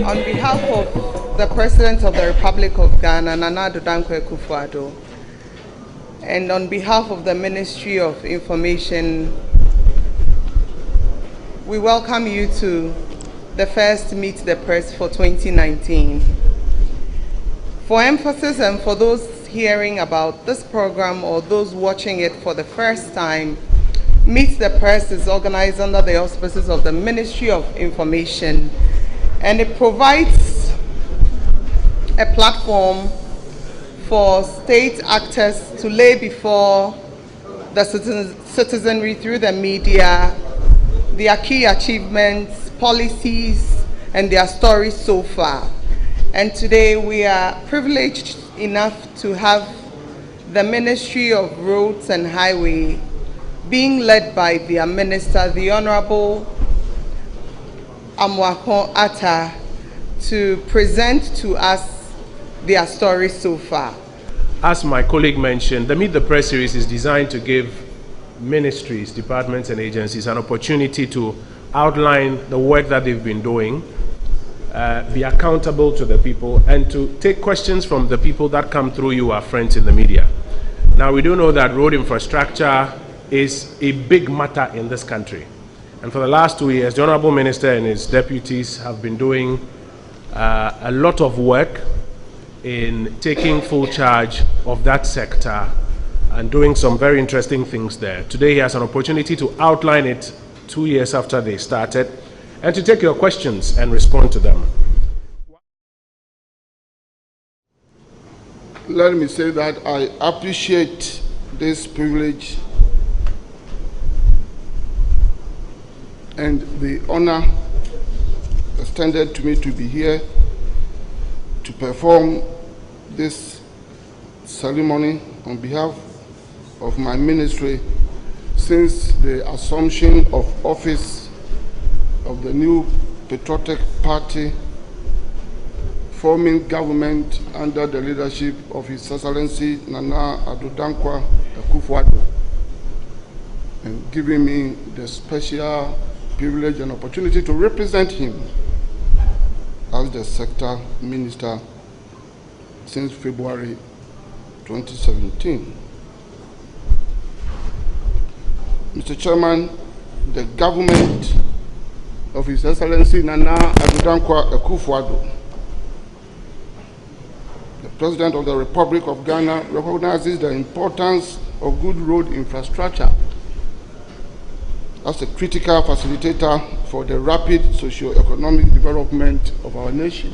On behalf of the President of the Republic of Ghana, Nana Addo Dankwa Akufo-Addo, and on behalf of the Ministry of Information, we welcome you to the first Meet the Press for 2019. For emphasis and for those hearing about this program or those watching it for the first time, Meet the Press is organized under the auspices of the Ministry of Information, and it provides a platform for state actors to lay before the citizenry through the media their key achievements, policies, and their stories so far. And today we are privileged enough to have the Ministry of Roads and Highway being led by their Minister, the Honorable Amoako Atta, to present to us their stories so far. As my colleague mentioned, the Meet the Press series is designed to give ministries, departments, and agencies an opportunity to outline the work that they've been doing, be accountable to the people, and to take questions from the people that come through you, our friends in the media. Now, we do know that road infrastructure is a big matter in this country. And for the last 2 years, the Honorable Minister and his deputies have been doing a lot of work in taking full charge of that sector and doing some very interesting things there. Today, he has an opportunity to outline it 2 years after they started and to take your questions and respond to them. Let me say that I appreciate this privilege and the honor extended to me to be here to perform this ceremony on behalf of my ministry since the assumption of office of the new Patriotic Party forming government under the leadership of His Excellency Nana Addo Dankwa Akufo-Addo, and giving me the special privilege and opportunity to represent him as the sector minister since February 2017. Mr. Chairman, the government of His Excellency Nana Addo Dankwa Akufo-Addo, the President of the Republic of Ghana, recognizes the importance of good road infrastructure as a critical facilitator for the rapid socio-economic development of our nation.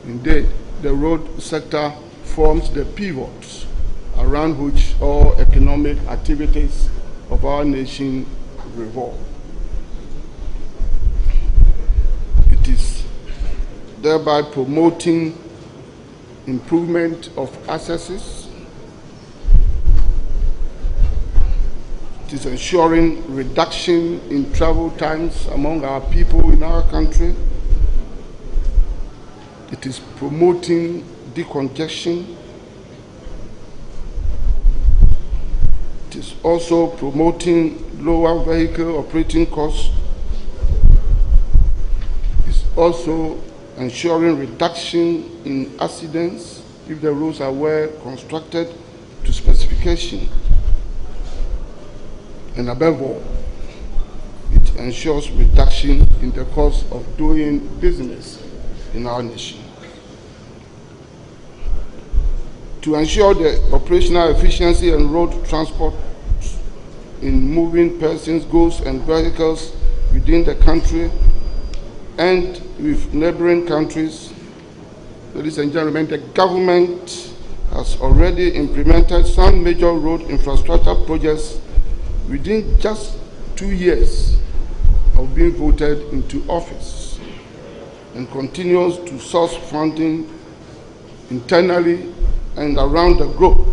Indeed, the road sector forms the pivot around which all economic activities of our nation revolve. It is thereby promoting improvement of accesses. It is ensuring reduction in travel times among our people in our country. It is promoting decongestion. It is also promoting lower vehicle operating costs. It's also ensuring reduction in accidents if the roads are well constructed to specification. And above all, it ensures reduction in the cost of doing business in our nation. To ensure the operational efficiency and road transport in moving persons, goods, and vehicles within the country and with neighboring countries, ladies and gentlemen, the government has already implemented some major road infrastructure projects within just 2 years of being voted into office, and continues to source funding internally and around the globe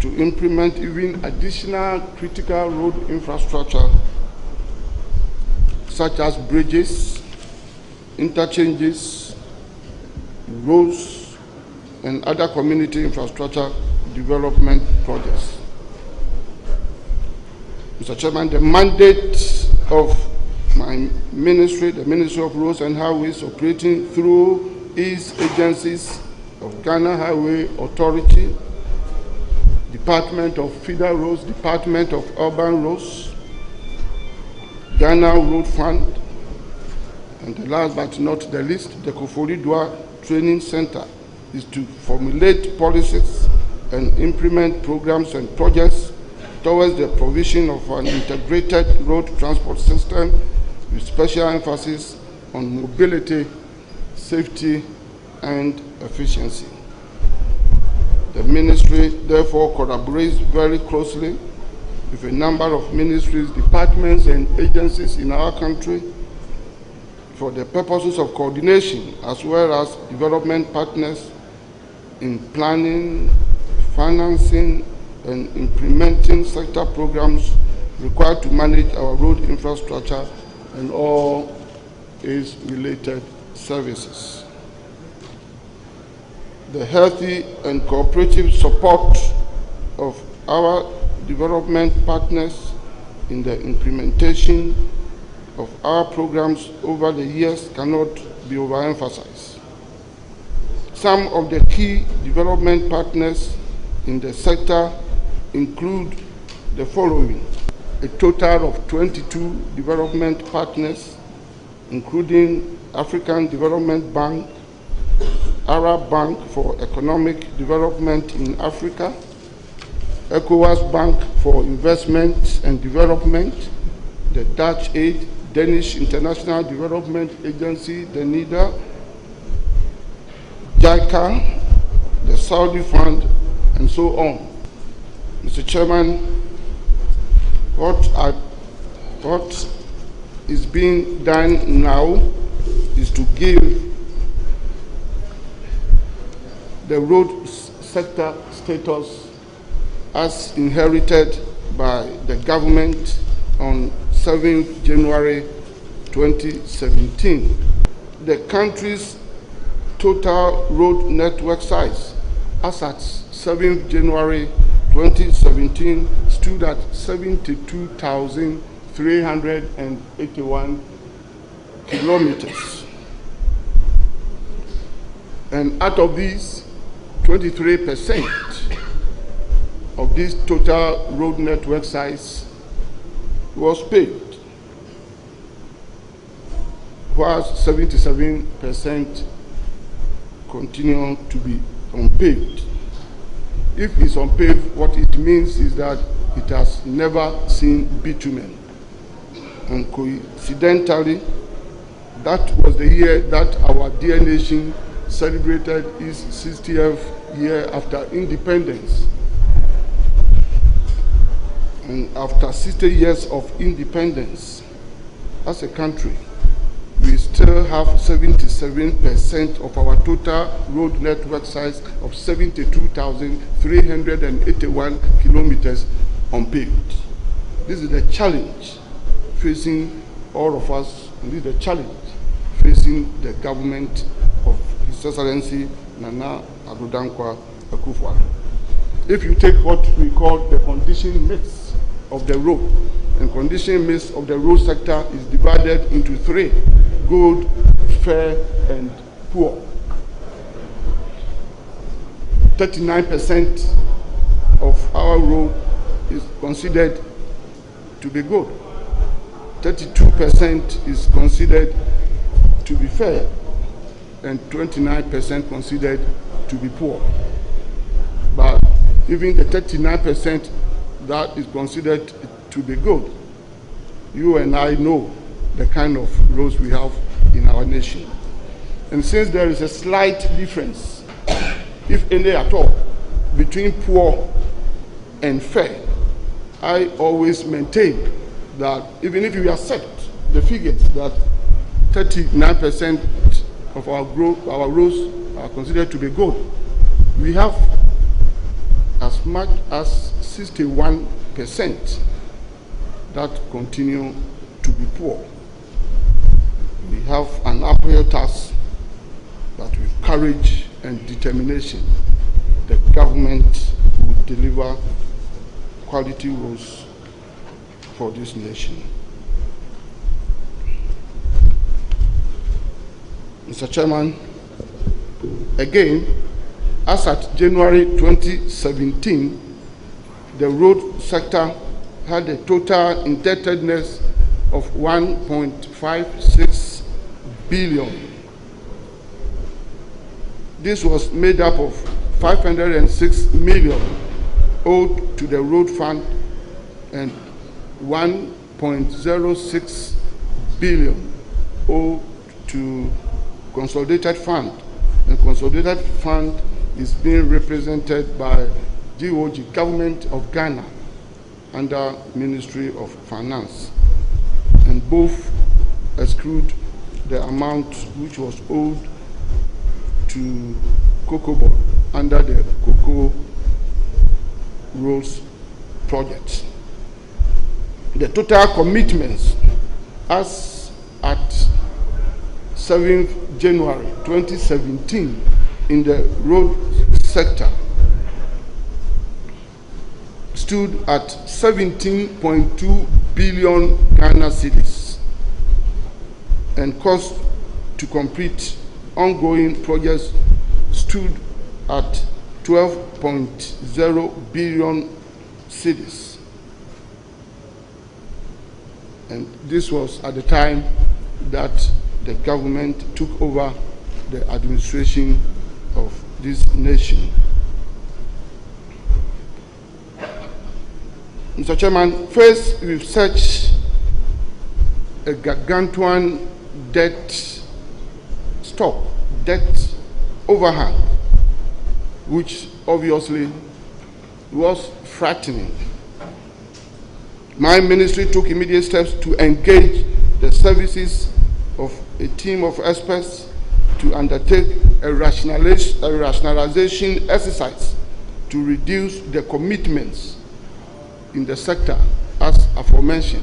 to implement even additional critical road infrastructure such as bridges, interchanges, roads, and other community infrastructure development projects. Mr. Chairman, the mandate of my ministry, the Ministry of Roads and Highways, operating through its agencies of Ghana Highway Authority, Department of Feeder Roads, Department of Urban Roads, Ghana Road Fund, and the last but not the least, the Koforidua Training Center, is to formulate policies and implement programs and projects towards the provision of an integrated road transport system with special emphasis on mobility, safety, and efficiency. The ministry therefore collaborates very closely with a number of ministries, departments, and agencies in our country for the purposes of coordination as well as development partners in planning, financing, and implementing sector programs required to manage our road infrastructure and all its related services. The healthy and cooperative support of our development partners in the implementation of our programs over the years cannot be overemphasized. Some of the key development partners in the sector include the following: a total of 22 development partners, including African Development Bank, Arab Bank for Economic Development in Africa, ECOWAS Bank for Investment and Development, the Dutch Aid, Danish International Development Agency, the NIDA, JICA, the Saudi Fund, and so on. Mr. Chairman, what is being done now is to give the road sector status as inherited by the government on 7th January 2017. The country's total road network size as at 7th January 2017 stood at 72,381 kilometers. And out of these, 23% of this total road network size was paved, whilst 77% continue to be unpaved. If it's unpaved, what it means is that it has never seen bitumen. And coincidentally, that was the year that our dear nation celebrated its 60th year after independence. And after 60 years of independence as a country, we still have 77% of our total road network size of 72,381 kilometers unpaved. This is the challenge facing all of us, and this is the challenge facing the government of His Excellency Nana Addo Dankwa Akufo-Addo. If you take what we call the condition mix of the road, and condition mix of the road sector is divided into three: good, fair, and poor. 39% of our road is considered to be good. 32% is considered to be fair, and 29% considered to be poor. But even the 39% that is considered to be good, you and I know the kind of roads we have in our nation. And since there is a slight difference, if any at all, between poor and fair, I always maintain that even if you accept the figures that 39% of our roads are considered to be good, we have as much as 61% that continue to be poor. We have an uphill task, but with courage and determination, the government will deliver quality roads for this nation. Mr. Chairman, again, as at January 2017, the road sector had a total indebtedness of 1.56 billion. This was made up of 506 million owed to the road fund and 1.06 billion owed to consolidated fund. The consolidated fund is being represented by GOG, Government of Ghana, under Ministry of Finance, and both accrued the amount which was owed to Cocoa Board under the Cocoa Roads project. The total commitments as at 7th January 2017 in the road sector stood at 17.2 billion Ghana cedis, and cost to complete ongoing projects stood at 12.0 billion cedis. And this was at the time that the government took over the administration of this nation. Mr. Chairman, first we've such a gargantuan debt stock, debt overhang, which obviously was frightening. My ministry took immediate steps to engage the services of a team of experts to undertake a rationalization exercise to reduce the commitments in the sector as aforementioned.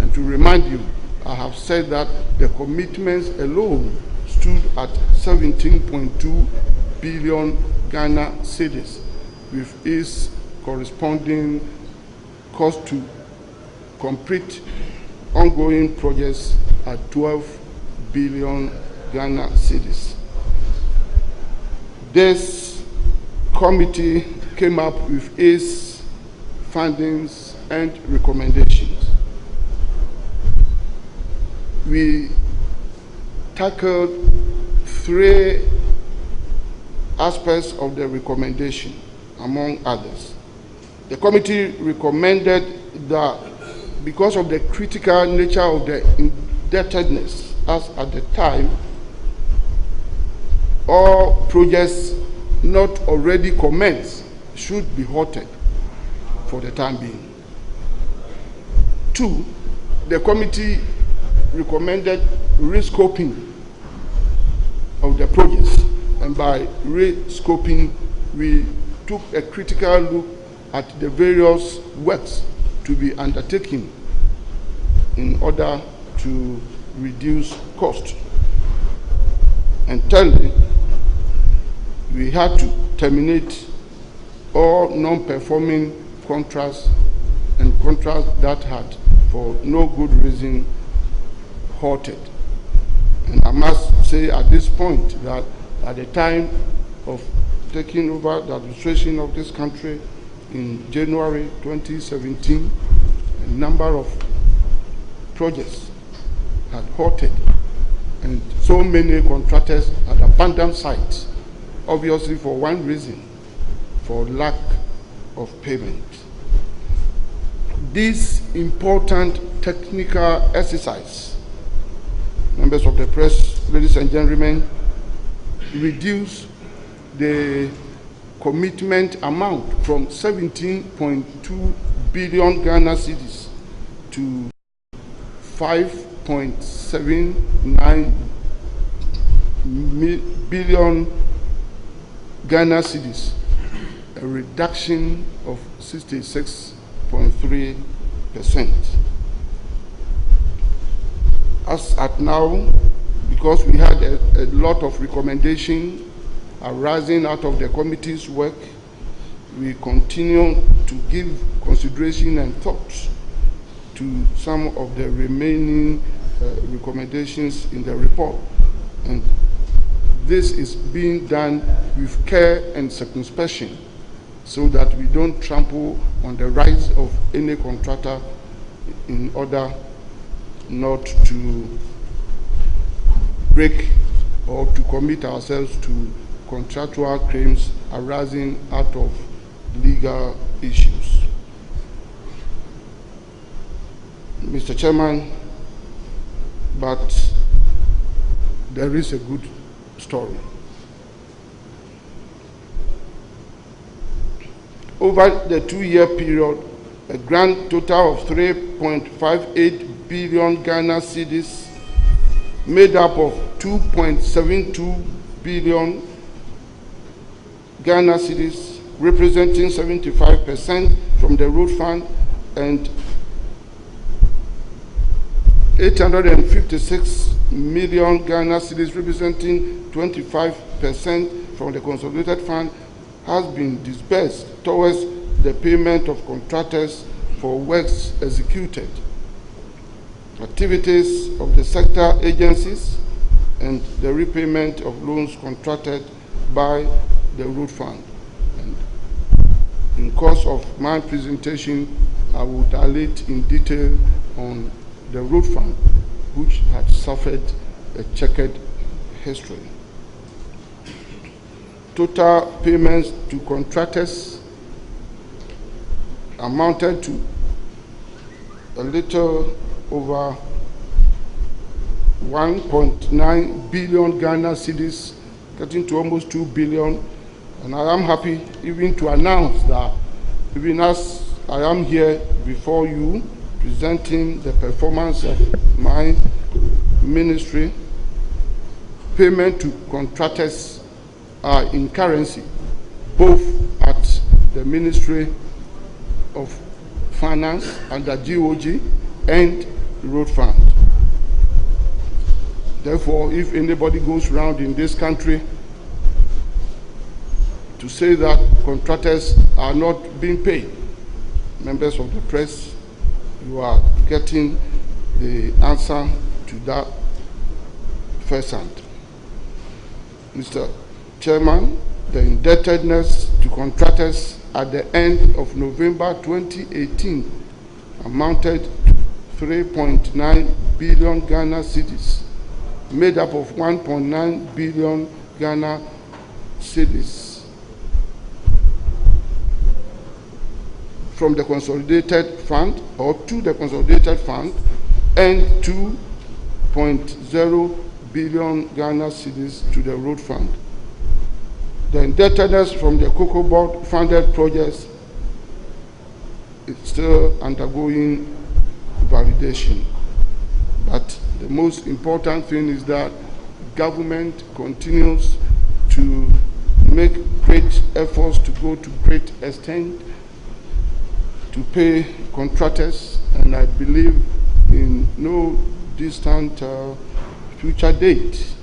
And to remind you, I have said that the commitments alone stood at 17.2 billion Ghana cedis, with its corresponding cost to complete ongoing projects at 12 billion Ghana cedis. This committee came up with its findings and recommendations. We tackled three aspects of the recommendation, among others. The committee recommended that because of the critical nature of the indebtedness as at the time, all projects not already commenced should be halted for the time being. 2, the committee recommended rescoping of the projects, and by rescoping, we took a critical look at the various works to be undertaken in order to reduce cost. And thirdly, we had to terminate all non-performing contracts and contracts that had, for no good reason, halted. And I must say at this point that at the time of taking over the administration of this country in January 2017, a number of projects had halted, and so many contractors had abandoned sites, obviously for one reason, for lack of payment. This important technical exercise, members of the press, ladies and gentlemen, reduced the commitment amount from 17.2 billion Ghana cedis to 5.79 billion Ghana cedis, a reduction of 66.3%. As at now, because we had a lot of recommendations arising out of the committee's work, we continue to give consideration and thoughts to some of the remaining recommendations in the report. And this is being done with care and circumspection so that we don't trample on the rights of any contractor in order not to break or to commit ourselves to contractual claims arising out of legal issues. Mr. Chairman, but there is a good story. Over the 2-year period, a grand total of 3.58 billion Ghana cedis, made up of 2.72 billion Ghana cedis, representing 75% from the road fund, and 856 million Ghana cedis, representing 25% from the consolidated fund, has been disbursed towards the payment of contractors for works executed, activities of the sector agencies, and the repayment of loans contracted by the road fund. And in course of my presentation, I will dilate in detail on the road fund, which had suffered a checkered history. Total payments to contractors amounted to a little over 1.9 billion Ghana cedis, getting to almost 2 billion. And I am happy even to announce that even as I am here before you presenting the performance of my ministry, payment to contractors are in currency, both at the Ministry of Finance under GOG and Road Fund. Therefore, if anybody goes around in this country to say that contractors are not being paid, members of the press, you are getting the answer to that firsthand. Mr. Chairman, the indebtedness to contractors at the end of November 2018 amounted to 3.9 billion Ghana cedis, made up of 1.9 billion Ghana cedis from the consolidated fund or to the consolidated fund, and 2.0 billion Ghana cedis to the road fund. The indebtedness from the Cocoa Board funded projects is still undergoing validation. But the most important thing is that government continues to make great efforts to go to great extent to pay contractors, and I believe in no distant future date,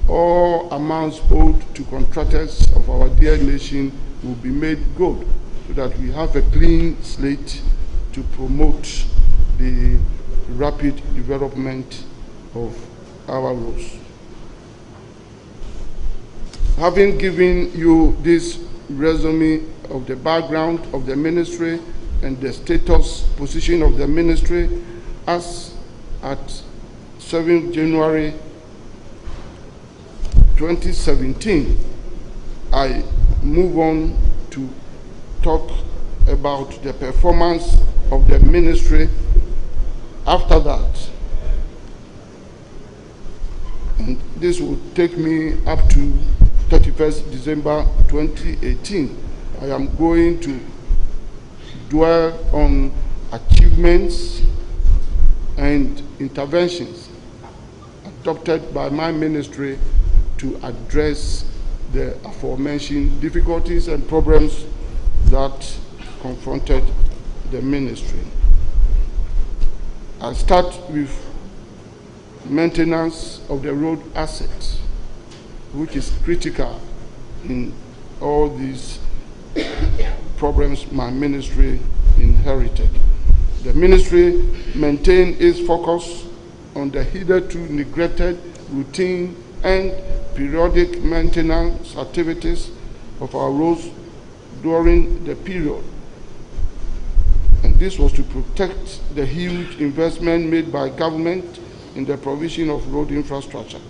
all amounts owed to contractors of our dear nation will be made good, so that we have a clean slate to promote the rapid development of our roads. Having given you this resume of the background of the ministry and the status position of the ministry as at 7th January 2017, I move on to talk about the performance of the ministry after that. And this will take me up to 31st December 2018. I am going to dwell on achievements and interventions adopted by my ministry to address the aforementioned difficulties and problems that confronted the ministry. I'll start with maintenance of the road assets, which is critical in all these problems my ministry inherited. The ministry maintained its focus on the hitherto neglected routine and periodic maintenance activities of our roads during the period. And this was to protect the huge investment made by government in the provision of road infrastructure.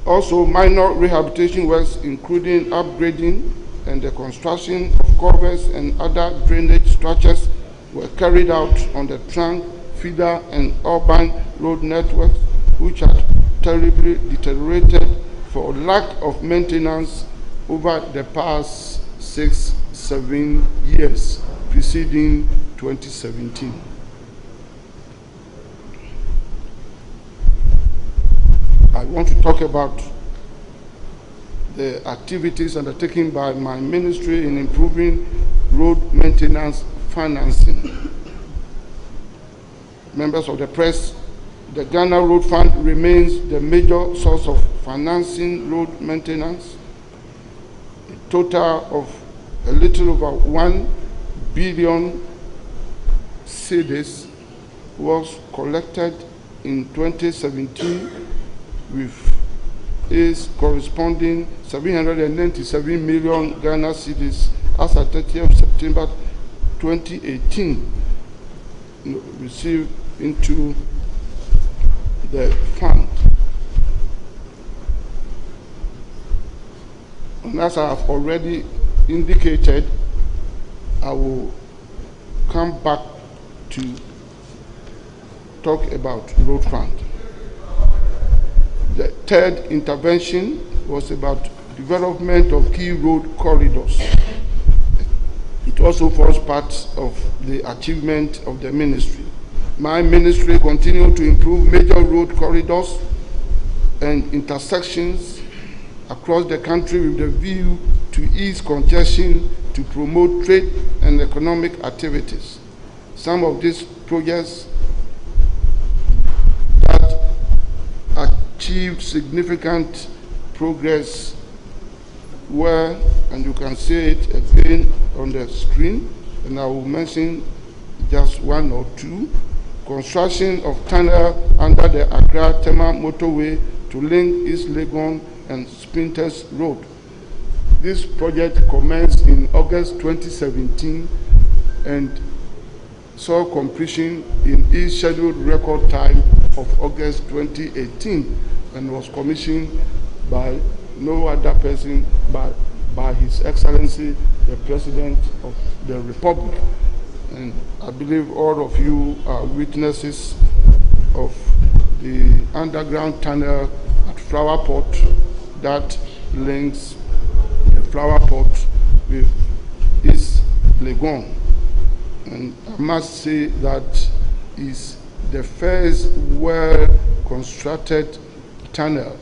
Also, minor rehabilitation works, including upgrading and the construction of culverts and other drainage structures, were carried out on the trunk, feeder, and urban road networks, which had terribly deteriorated for lack of maintenance over the past 6-7 years preceding 2017. I want to talk about the activities undertaken by my ministry in improving road maintenance financing. Members of the press, the Ghana Road Fund remains the major source of financing road maintenance. A total of a little over 1 billion cedis was collected in 2017, with its corresponding 797 million Ghana cedis as at 30th September 2018 received into the fund. And as I have already indicated, I will come back to talk about road fund. The third intervention was about development of key road corridors. It also forms part of the achievement of the ministry. My ministry continued to improve major road corridors and intersections across the country with the view to ease congestion, to promote trade and economic activities. Some of these projects that achieved significant progress were, and you can see it again on the screen, and I will mention just one or two. Construction of tunnel under the Accra-Tema motorway to link East Legon and Sprinters Road. This project commenced in August 2017 and saw completion in its scheduled record time of August 2018 and was commissioned by no other person but by His Excellency, the President of the Republic. And I believe all of you are witnesses of the underground tunnel at Flower Pot that links the Flower Pot with East Legon. And I must say that is the first well-constructed tunnel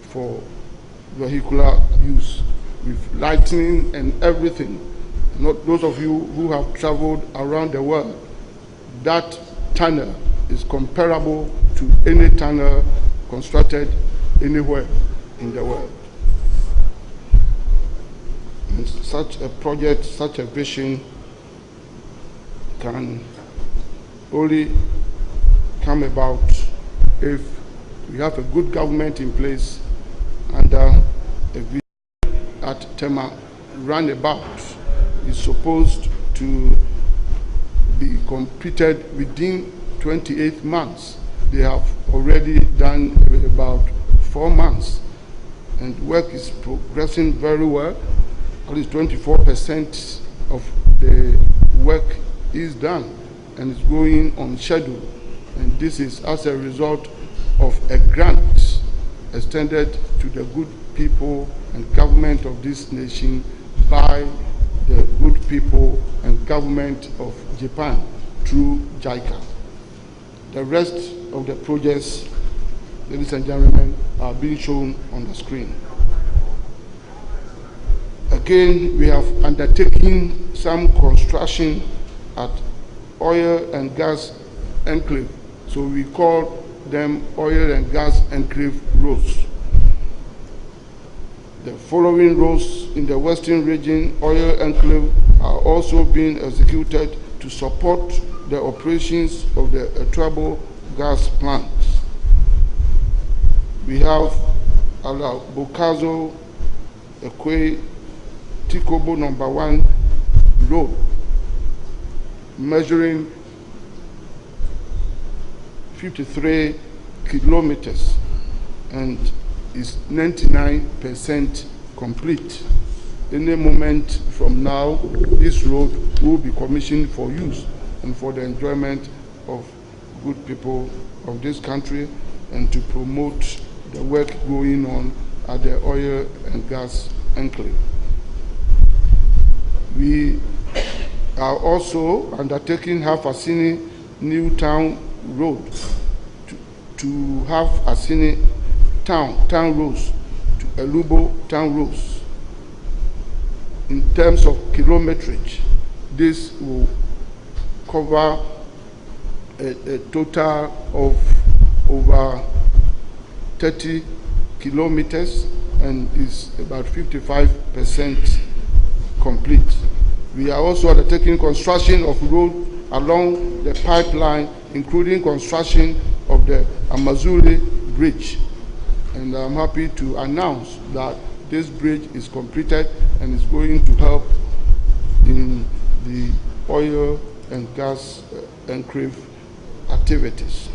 for vehicular use, with lighting and everything. Not those of you who have traveled around the world, that tunnel is comparable to any tunnel constructed anywhere in the world. And such a project, such a vision can only come about if we have a good government in place under a vision at Tema Roundabout is supposed to be completed within 28 months. They have already done about 4 months, and work is progressing very well. At least 24% of the work is done and is going on schedule. And this is as a result of a grant extended to the good people and government of this nation by the good people and government of Japan through JICA. The rest of the projects, ladies and gentlemen, are being shown on the screen. Again, we have undertaken some construction at oil and gas enclave. So we call them oil and gas enclave roads. The following roads in the western region oil enclave are also being executed to support the operations of the Etrabo gas plants. We have Bokazo Ekwe Tikobo number 1 road measuring 53 kilometers and is 99% complete. Any moment from now, this road will be commissioned for use and for the enjoyment of good people of this country and to promote the work going on at the oil and gas enclave. We are also undertaking Half-Assini New Town Road to have Assini town roads to Elubo town roads. In terms of kilometrage, this will cover a total of over 30 kilometers and is about 55% complete. We are also undertaking construction of road along the pipeline, including construction of the Amazulu Bridge. And I'm happy to announce that this bridge is completed and is going to help in the oil and gas enclave activities.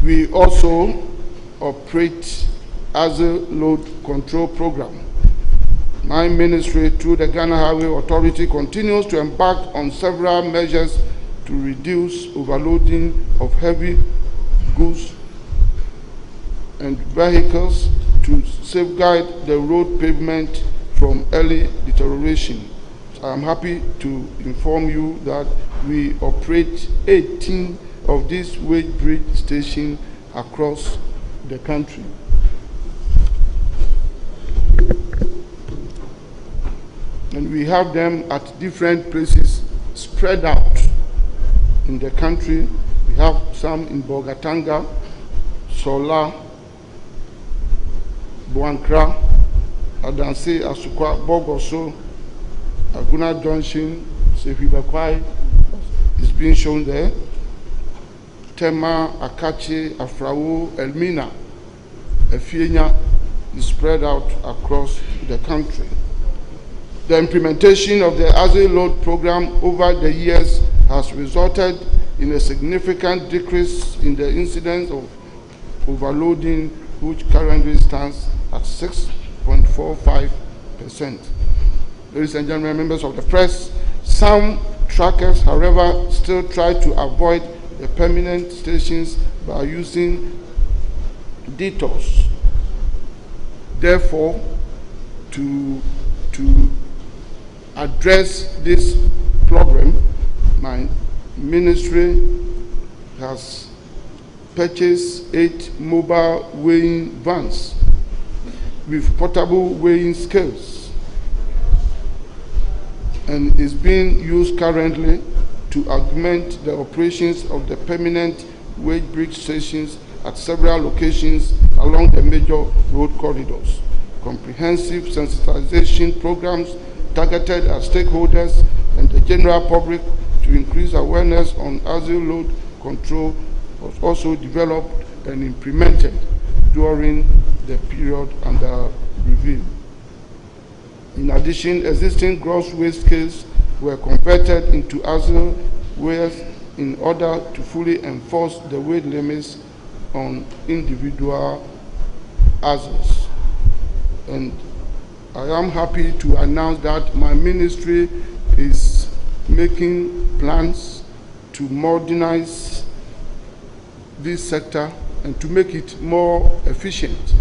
We also operate as a load control program. My ministry, through the Ghana Highway Authority, continues to embark on several measures to reduce overloading of heavy goods and vehicles to safeguard the road pavement from early deterioration. So I'm happy to inform you that we operate 18 of these weight bridge stations across the country. And we have them at different places spread out in the country. We have some in Bogatanga, Sola, Buankra, Adanse, Asukwa, Bogoso, Aguna Junction, Sefibakwai is being shown there. Tema, Akache, Afrawo, Elmina, Efienya is spread out across the country. The implementation of the Azure Load program over the years has resulted in a significant decrease in the incidence of overloading, which currently stands at 6.45%. Ladies and gentlemen, members of the press, some trackers, however, still try to avoid the permanent stations by using detours. Therefore, to address this problem, my ministry has purchased 8 mobile weighing vans with portable weighing scales and is being used currently to augment the operations of the permanent weight bridge stations at several locations along the major road corridors. Comprehensive sensitization programs targeted at stakeholders and the general public to increase awareness on axle load control was also developed and implemented during the period under review. In addition, existing gross weight scales were converted into axle weighers in order to fully enforce the weight limits on individual axles. And I am happy to announce that my ministry is making plans to modernize this sector and to make it more efficient.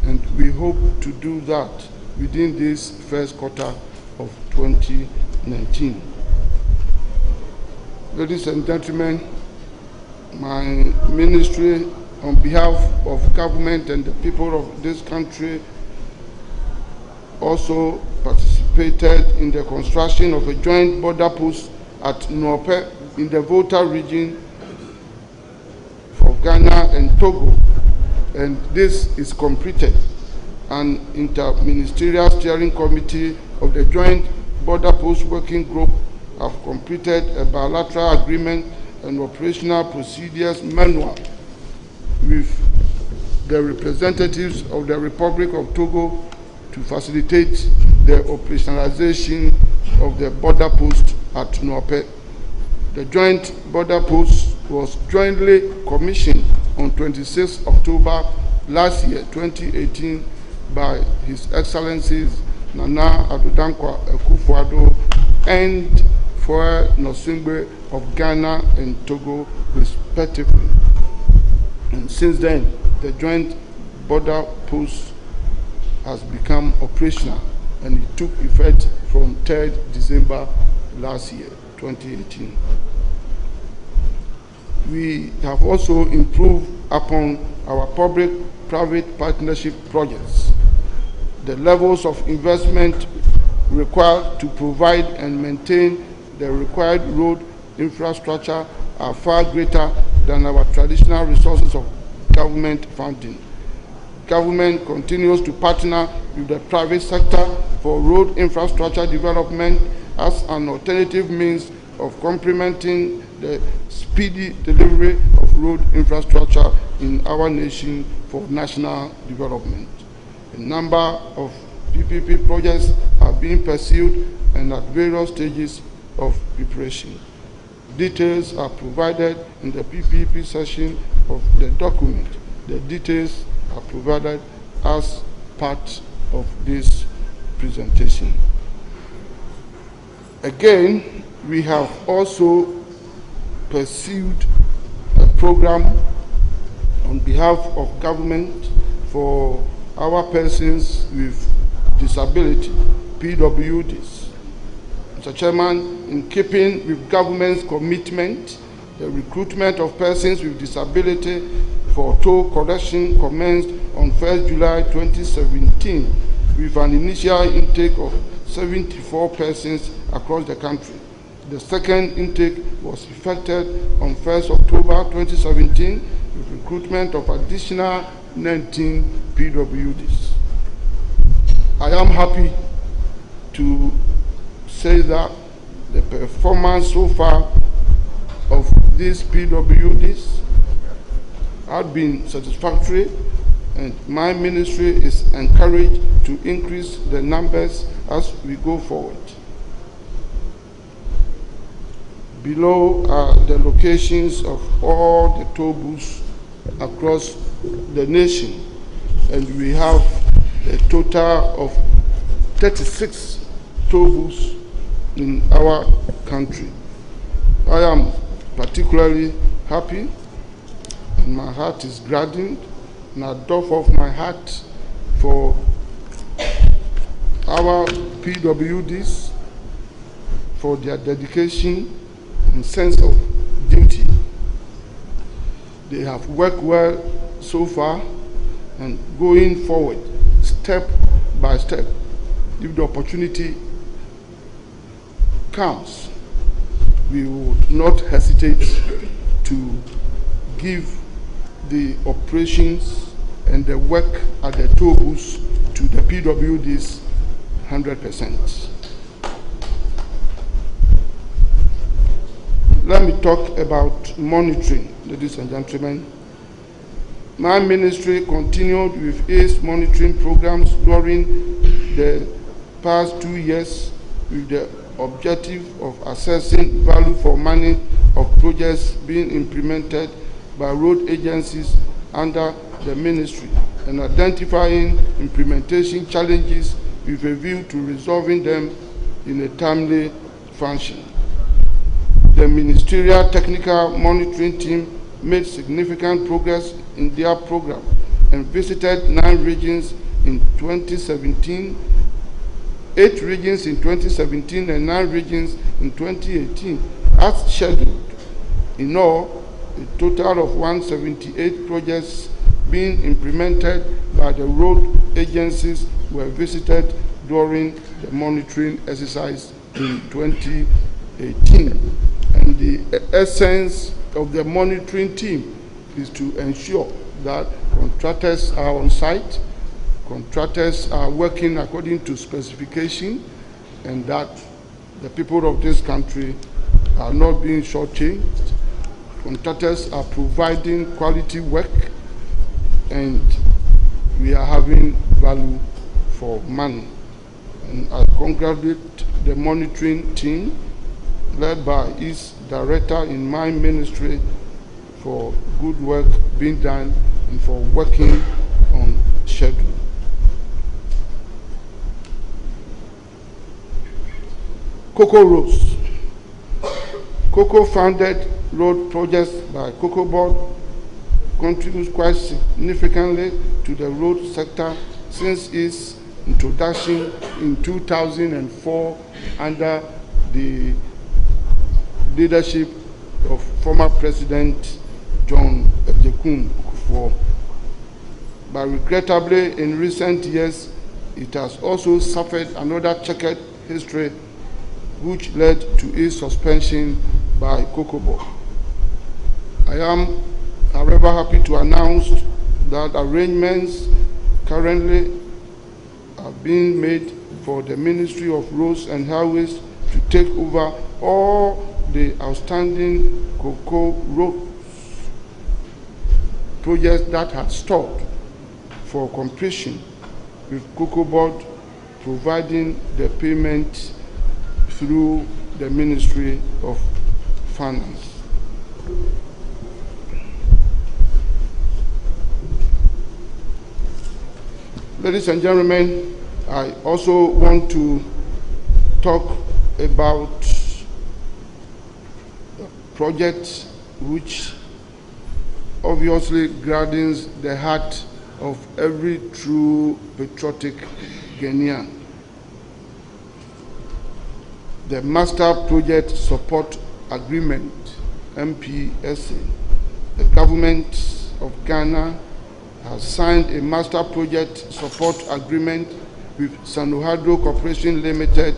And we hope to do that within this first quarter of 2019. Ladies and gentlemen, my ministry, on behalf of government and the people of this country, also participated in the construction of a joint border post at Nuope in the Volta region for Ghana and Togo, and this is completed. An interministerial steering committee of the Joint Border Post Working Group have completed a bilateral agreement and operational procedures manual with the representatives of the Republic of Togo to facilitate the operationalization of the border post at Nuope. The joint border post was jointly commissioned on 26 October last year, 2018, by His Excellencies Nana Addo Dankwa Akufo-Addo and Foe Nosingbe of Ghana and Togo, respectively. And since then, the joint border post has become operational, and it took effect from 3rd December last year, 2018. We have also improved upon our public-private partnership projects. The levels of investment required to provide and maintain the required road infrastructure are far greater than our traditional resources of government funding. Government continues to partner with the private sector for road infrastructure development as an alternative means of complementing the speedy delivery of road infrastructure in our nation for national development. A number of PPP projects are being pursued and at various stages of preparation. Details are provided in the PPP section of the document. The details are provided as part of this presentation. Again, we have also pursued a program on behalf of government for our persons with disability, PWDs. Mr. Chairman, in keeping with government's commitment, the recruitment of persons with disability for toll collection commenced on 1st July 2017 with an initial intake of 74 persons across the country. The second intake was effected on 1st October 2017 with recruitment of additional 19 PWDs. I am happy to say that the performance so far of these PWDs had been satisfactory, and my ministry is encouraged to increase the numbers as we go forward. Below are the locations of all the toll booths across the nation, and we have a total of 36 toll booths in our country. I am particularly happy, and my heart is gladdened, and I doff off my hat for our PWDs for their dedication and sense of duty. They have worked well so far, and going forward, step by step, if the opportunity comes, we will not hesitate to give the operations and the work at the toll booths to the PWDs 100%. Let me talk about monitoring, ladies and gentlemen. My ministry continued with its monitoring programs during the past 2 years with the objective of assessing value for money of projects being implemented by road agencies under the ministry and identifying implementation challenges with a view to resolving them in a timely fashion. The Ministerial Technical Monitoring Team made significant progress in their program and visited 9 regions in 2017, 8 regions in 2017 and 9 regions in 2018 as scheduled. In all, a total of 178 projects being implemented by the road agencies were visited during the monitoring exercise in 2018. And the essence of the monitoring team is to ensure that contractors are on site, contractors are working according to specification, and that the people of this country are not being shortchanged. Contractors are providing quality work, and we are having value for money. And I congratulate the monitoring team led by its director in my ministry for good work being done and for working on schedule. Cocoa Roads. Cocoa-funded road projects by Cocoa Board contributes quite significantly to the road sector since its introduction in 2004 under the leadership of former President John Ejekun Kufuor. But regrettably, in recent years, it has also suffered another checkered history which led to its suspension by Cocoa Board. I am, however, happy to announce that arrangements currently are being made for the Ministry of Roads and Highways to take over all the outstanding cocoa road projects that had stalled for completion, with Cocoa Board providing the payment through the Ministry of Finance. Ladies and gentlemen, I also want to talk about a project which obviously gladdens the heart of every true patriotic Ghanaian. The Master Project Support Agreement, MPSA. The government of Ghana has signed a Master Project Support Agreement with Sanohadro Corporation Limited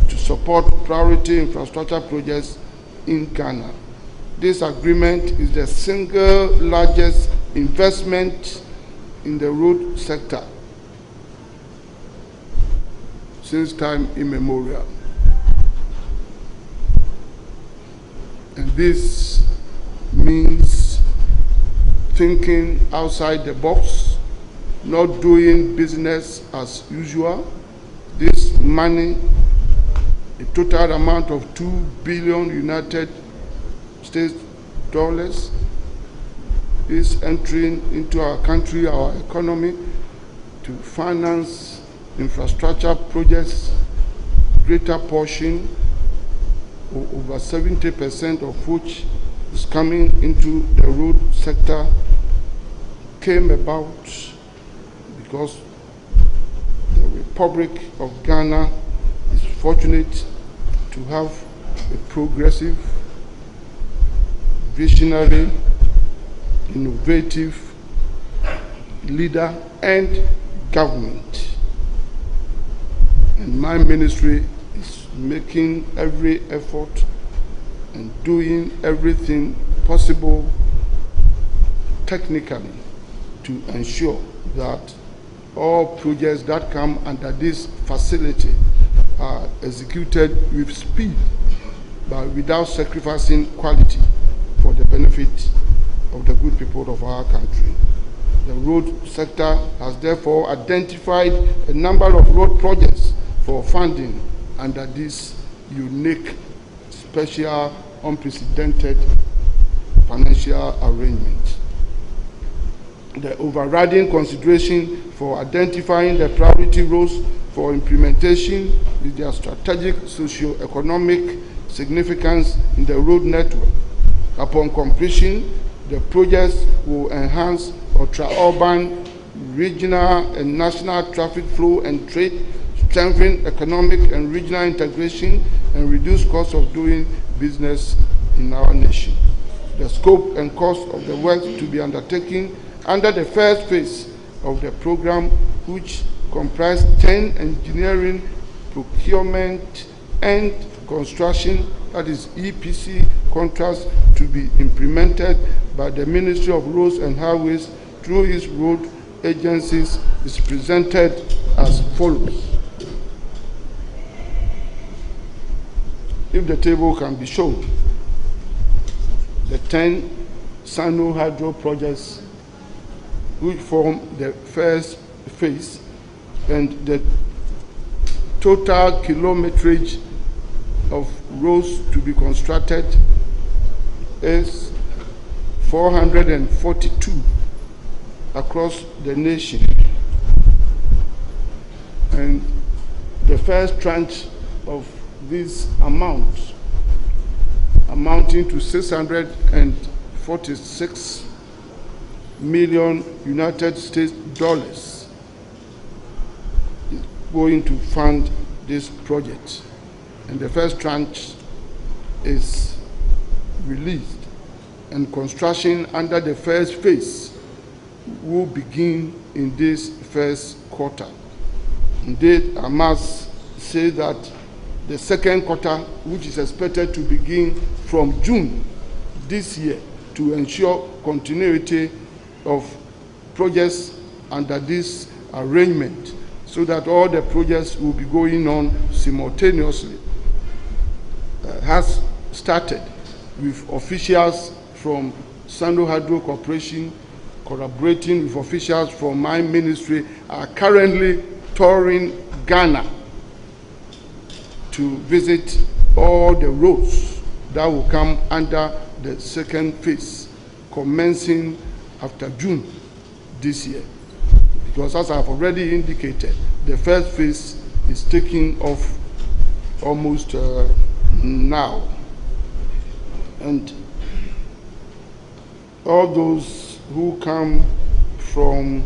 to support priority infrastructure projects in Ghana. This agreement is the single largest investment in the road sector since time immemorial. And this means thinking outside the box, not doing business as usual. This money, a total amount of $2 billion United States dollars, is entering into our country, our economy, to finance infrastructure projects, greater portion, over 70% of which is coming into the road sector, came about because the Republic of Ghana is fortunate to have a progressive visionary, innovative leader and government. And my ministry is making every effort and doing everything possible technically to ensure that all projects that come under this facility are executed with speed, but without sacrificing quality for the benefit of the good people of our country. The road sector has therefore identified a number of road projects for funding under this unique, special, unprecedented financial arrangement. The overriding consideration for identifying the priority roads for implementation is their strategic socio-economic significance in the road network. Upon completion, the projects will enhance ultra-urban, regional, and national traffic flow and trade, strengthen economic and regional integration, and reduce costs of doing business in our nation. The scope and cost of the work to be undertaken under the first phase of the program, which comprised 10 engineering, procurement, and construction, that is EPC contracts, to be implemented by the Ministry of Roads and Highways through its road agencies, is presented as follows. If the table can be shown, the 10 Sano Hydro projects which form the first phase, and the total kilometerage of roads to be constructed is 442 across the nation. And the first tranche of this amount, amounting to 646 million United States dollars, is going to fund this project. And the first tranche is released, and construction under the first phase will begin in this first quarter. Indeed, I must say that the second quarter, which is expected to begin from June this year, to ensure continuity of projects under this arrangement, so that all the projects will be going on simultaneously, has started with officials from Sano Hydro Corporation collaborating with officials from my ministry, are currently touring Ghana to visit all the roads that will come under the second phase, commencing after June this year. Because as I've already indicated, the first phase is taking off almost now. And all those who come from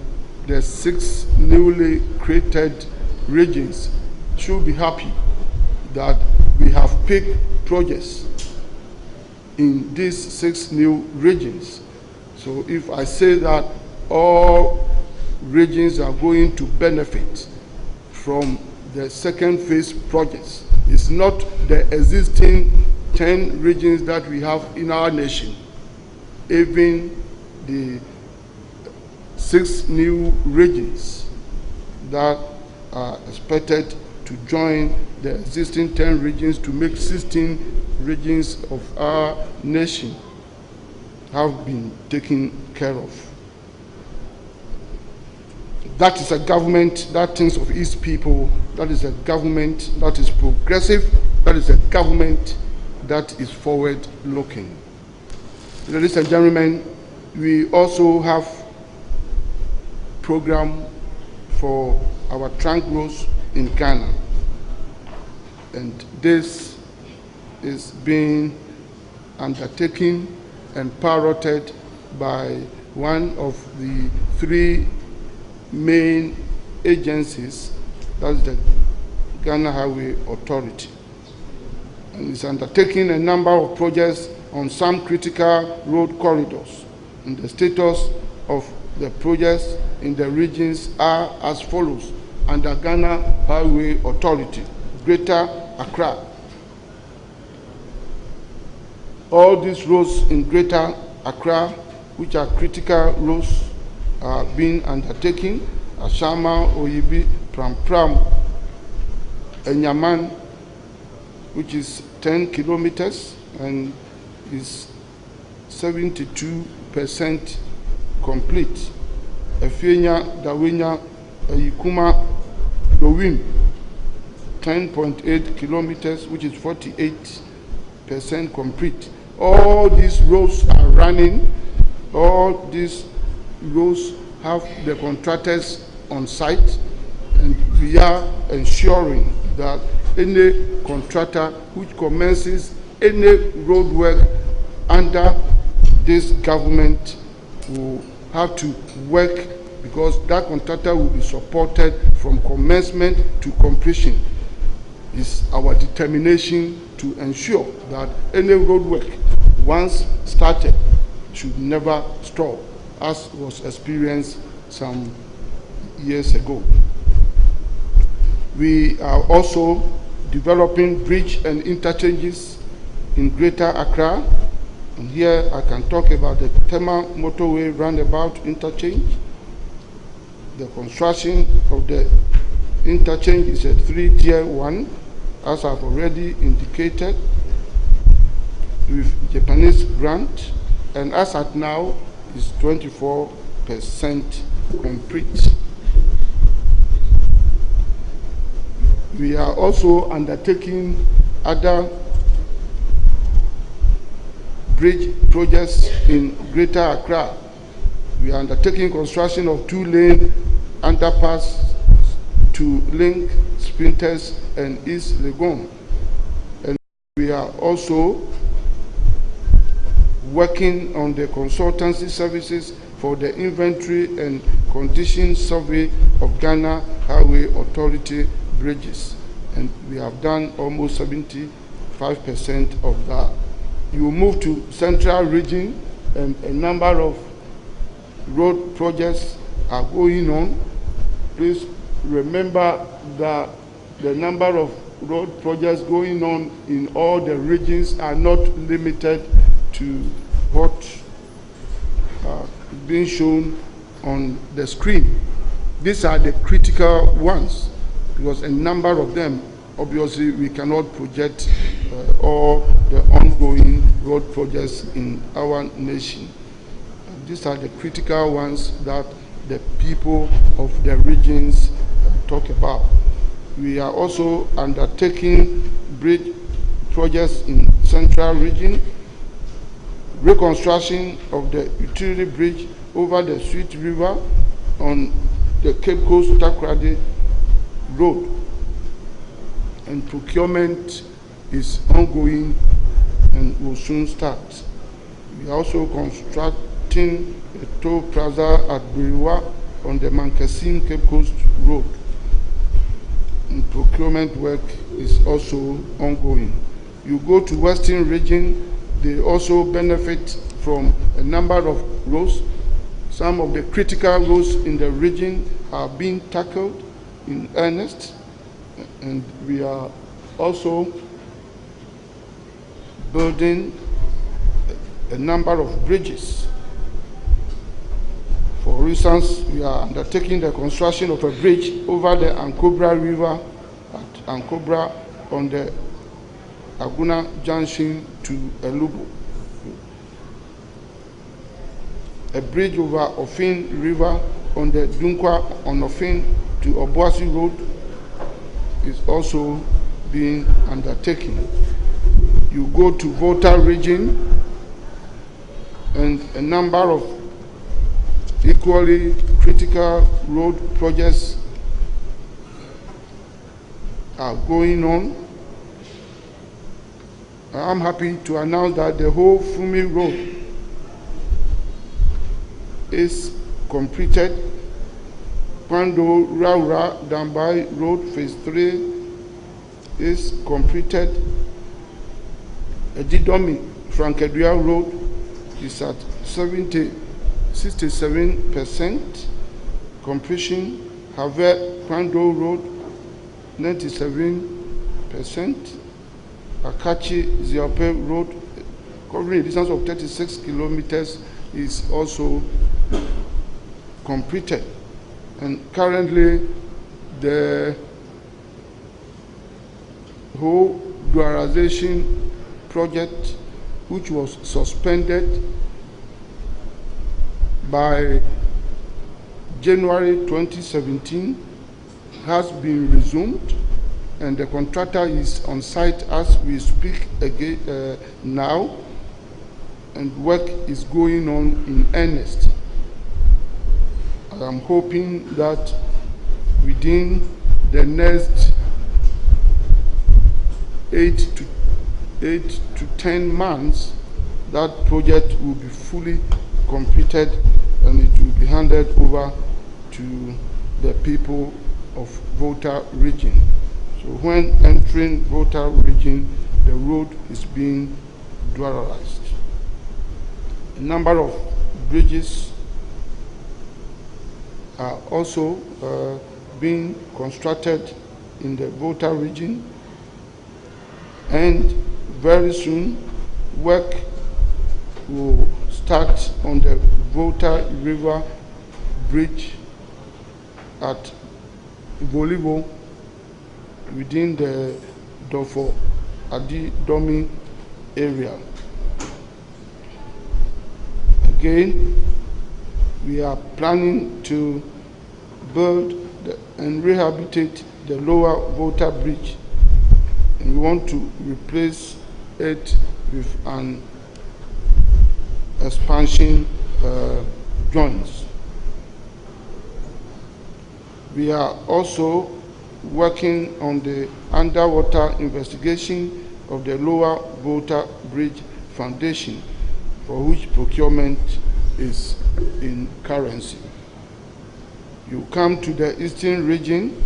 the 6 newly created regions should be happy that we have picked projects in these 6 new regions. So if I say that all regions are going to benefit from the second phase projects, it's not the existing 10 regions that we have in our nation. Even the 6 new regions that are expected to join the existing 10 regions to make 16 regions of our nation have been taken care of. That is a government that thinks of its people. That is a government that is progressive. That is a government that is forward-looking. Ladies and gentlemen, we also have program for our trunk roads in Ghana. And this is being undertaken and piloted by one of the 3 main agencies, that's the Ghana Highway Authority. And it's undertaking a number of projects on some critical road corridors. And the status of the projects in the regions are as follows. Under Ghana Highway Authority, Greater Accra. All these roads in Greater Accra, which are critical roads, are being undertaken. Ashama, Oyibi, Pram, Enyaman, which is 10 kilometers and is 72% complete. Efienya, Dawenya, Yikuma, Lowim, 10.8 kilometers, which is 48% complete. All these roads are running. All these roads have the contractors on site, and we are ensuring that any contractor which commences any road work under this government will have to work, because that contractor will be supported from commencement to completion. It's our determination to ensure that any road work, once started, should never stop, as was experienced some years ago. We are also developing bridge and interchanges in Greater Accra. And here I can talk about the Tema Motorway Roundabout Interchange. The construction of the interchange is a 3-tier one, as I've already indicated, with Japanese grant, and as at now is 24% complete. We are also undertaking other bridge projects in Greater Accra. We are undertaking construction of 2-lane underpass to link Sprinters and East Legon. And we are also working on the consultancy services for the inventory and condition survey of Ghana Highway Authority bridges. And we have done almost 75% of that. You will move to Central Region, and a number of road projects are going on. Please remember that the number of road projects going on in all the regions are not limited to what being shown on the screen. These are the critical ones, because a number of them, obviously, we cannot project all the ongoing road projects in our nation. These are the critical ones that the people of the regions talk about. We are also undertaking bridge projects in Central Region, reconstruction of the utility bridge over the Sweet River on the Cape Coast Takoradi Road, and procurement is ongoing and will soon start. We are also constructing a toll plaza at Biriwa on the Mankasim Cape Coast Road, and procurement work is also ongoing. You go to Western Region, they also benefit from a number of roads. Some of the critical roads in the region are being tackled in earnest, and we are also building a number of bridges. For instance, we are undertaking the construction of a bridge over the Ankobra River at Ankobra on the Aguna Junction to Elubu. A bridge over Ofin River on the Dunkwa on Ofin to Obuasi Road is also being undertaken. You go to Volta Region, and a number of equally critical road projects are going on. I'm happy to announce that the whole Fumi Road is completed. Kwando Raura Dambai Road Phase 3 is completed. Edidomi Frankedua Road is at 67% completion. Have Kwando Road, 97%. Akachi Ziope Road, covering a distance of 36 kilometers, is also completed. And currently, the whole dualization project, which was suspended by January 2017, has been resumed, and the contractor is on site as we speak again now, and work is going on in earnest. I am hoping that within the next 8 to 10 months, that project will be fully completed and it will be handed over to the people of Volta region. So when entering Volta region, the road is being dualized. A number of bridges are also being constructed in the Volta region, and very soon work will start on the Volta River Bridge at Volivo within the Dofo Adi Domi area. Again, we are planning to build and rehabilitate the lower Volta Bridge, and we want to replace it with an expansion joints. We are also working on the underwater investigation of the lower Volta Bridge foundation, for which procurement is in currency. You come to the eastern region,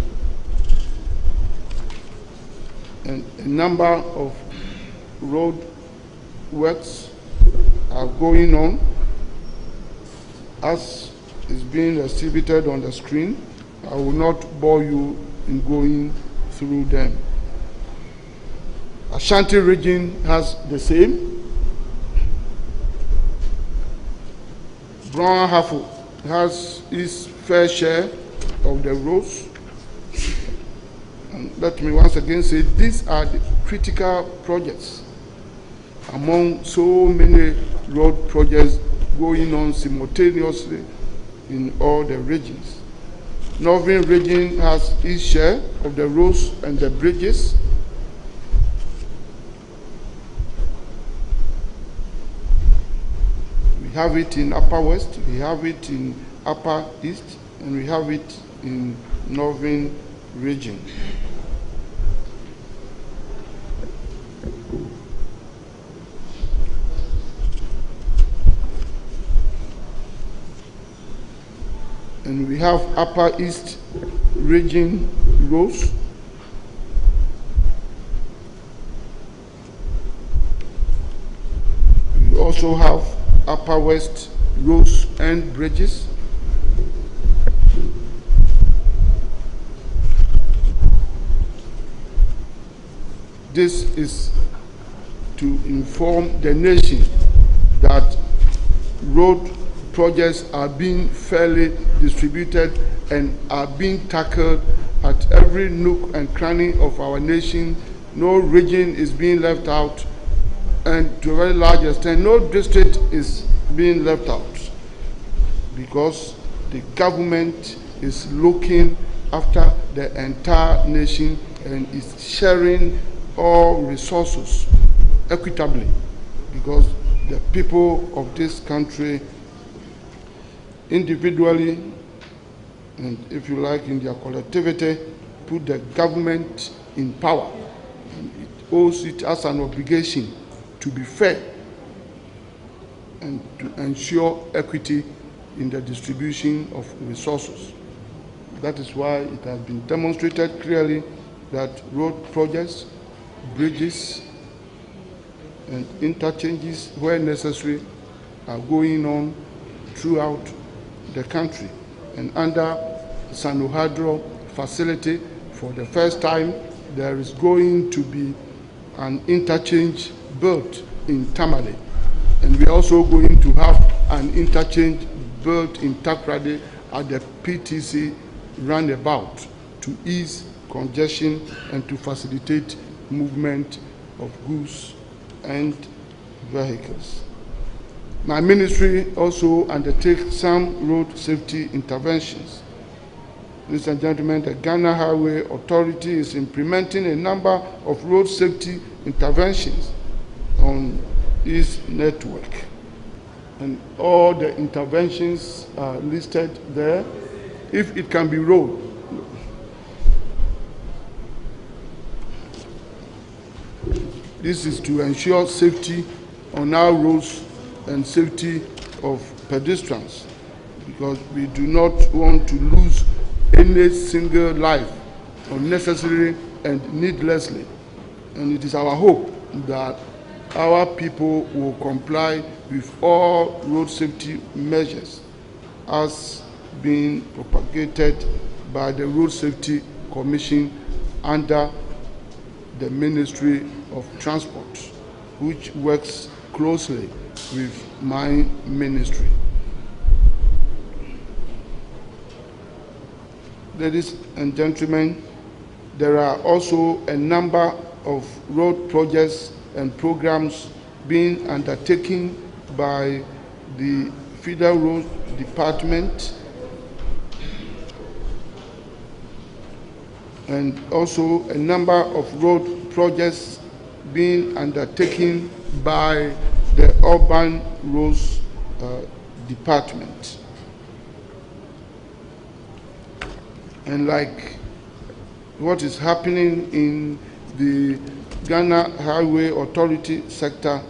and a number of road works are going on, as is being exhibited on the screen. I will not bore you in going through them. Ashanti region has the same. Brown Hafo has its fair share of the roads. And let me once again say, these are the critical projects among so many road projects going on simultaneously in all the regions. Northern region has its share of the roads and the bridges. We have it in Upper West, we have it in Upper East, and we have it in Northern region. And we have Upper East region roads. We also have Upper West roads and bridges. This is to inform the nation that road projects are being fairly distributed and are being tackled at every nook and cranny of our nation. No region is being left out, and to a very large extent, no district is being left out, because the government is looking after the entire nation and is sharing all resources equitably, because the people of this country individually, and if you like in their collectivity, put the government in power, and it owes it as an obligation to be fair and to ensure equity in the distribution of resources. That is why it has been demonstrated clearly that road projects, bridges, and interchanges where necessary are going on throughout the country. And under Sanohadro facility, for the first time, there is going to be an interchange built in Tamale. And we are also going to have an interchange built in Takrady at the PTC roundabout to ease congestion and to facilitate movement of goods and vehicles. My ministry also undertakes some road safety interventions. Ladies and gentlemen, the Ghana Highway Authority is implementing a number of road safety interventions on its network. And all the interventions are listed there. If it can be rolled, this is to ensure safety on our roads and safety of pedestrians, because we do not want to lose any single life unnecessarily and needlessly. And it is our hope that our people will comply with all road safety measures as being propagated by the Road Safety Commission under the Ministry of Transport, which works closely with my ministry. Ladies and gentlemen, there are also a number of road projects and programs being undertaken by the Federal Road Department, and also a number of road projects being undertaken by the Urban Roads Department. And like what is happening in the Ghana Highway Authority sector,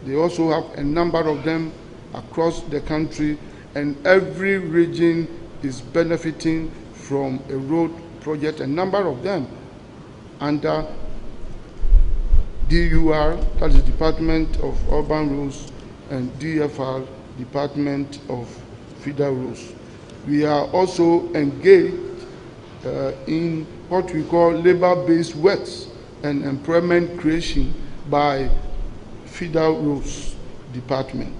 they also have a number of them across the country, and every region is benefiting from a road project, a number of them under DUR, that is Department of Urban Roads, and DFR, Department of Federal Roads. We are also engaged in what we call labor-based works and employment creation by Federal Roads Department.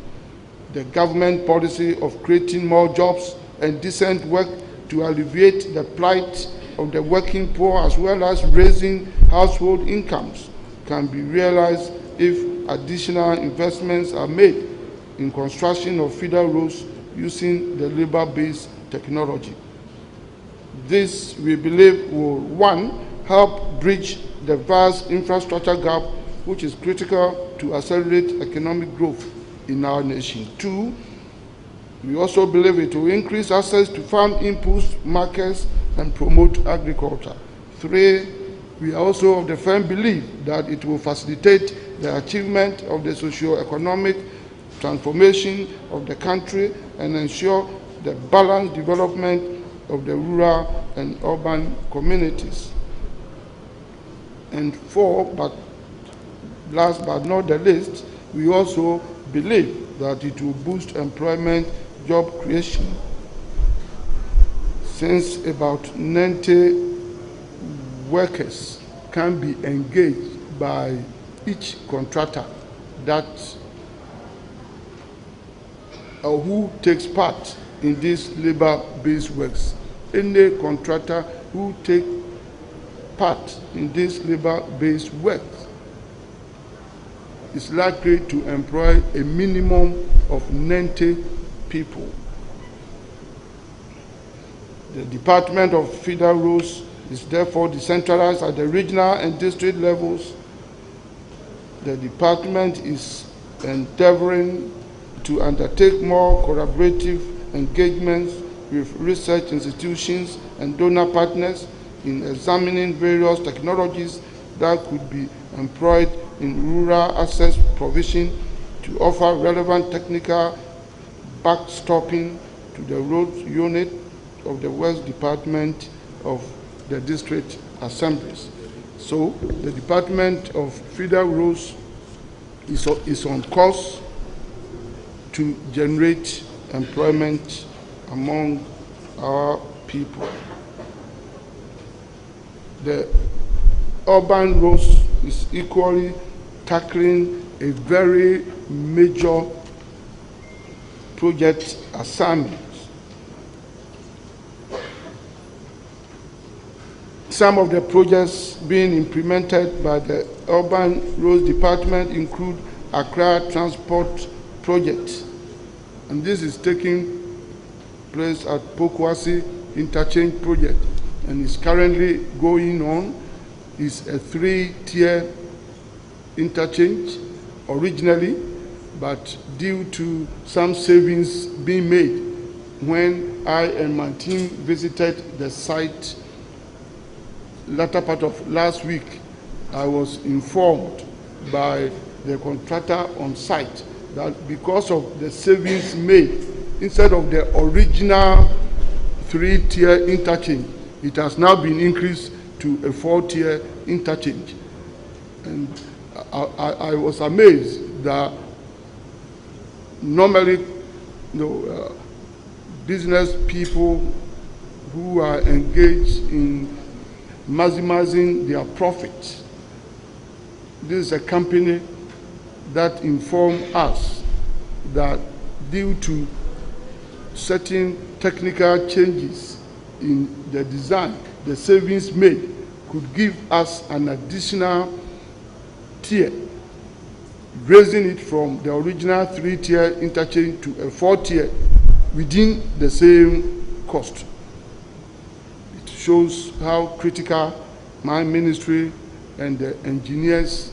The government policy of creating more jobs and decent work to alleviate the plight of the working poor, as well as raising household incomes, can be realized if additional investments are made in construction of feeder roads using the labor-based technology. This, we believe, will, one, help bridge the vast infrastructure gap which is critical to accelerate economic growth in our nation. Two, we also believe it will increase access to farm inputs, markets, and promote agriculture. Three, we are also of the firm belief that it will facilitate the achievement of the socio-economic transformation of the country and ensure the balanced development of the rural and urban communities. And four, but last but not the least, we also believe that it will boost employment, job creation, since about 90 workers can be engaged by each contractor that who takes part in these labor-based works. Any contractor who takes part in this labor-based works is likely to employ a minimum of 90 people. The Department of Federal Roads is therefore decentralized at the regional and district levels. The department is endeavoring to undertake more collaborative engagements with research institutions and donor partners in examining various technologies that could be employed in rural access provision to offer relevant technical backstopping to the roads unit of the West Department of the district assemblies. So the Department of Federal Roads is on course to generate employment among our people. The urban roads is equally tackling a very major project assignment. Some of the projects being implemented by the Urban Roads Department include Accra Transport Project, and this is taking place at Pokuase Interchange Project and is currently going on. It's a 3-tier interchange originally, but due to some savings being made, when I and my team visited the site latter part of last week, I was informed by the contractor on site that because of the savings made, instead of the original 3-tier interchange, it has now been increased to a 4-tier interchange. And I was amazed that normally, business people who are engaged in maximizing their profits. This is a company that informed us that due to certain technical changes in the design, the savings made could give us an additional tier, raising it from the original 3-tier interchange to a 4-tier within the same cost. Shows how critical my ministry and the engineers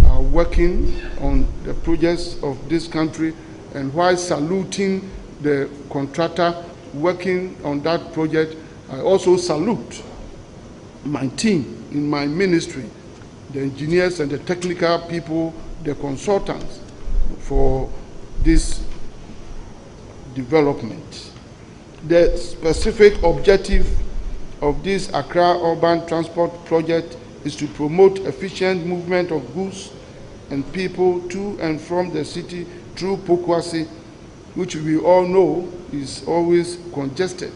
are working on the projects of this country, and while saluting the contractor working on that project, I also salute my team in my ministry, the engineers and the technical people, the consultants, for this development. The specific objective of this Accra Urban Transport Project is to promote efficient movement of goods and people to and from the city through Pokuase, which we all know is always congested.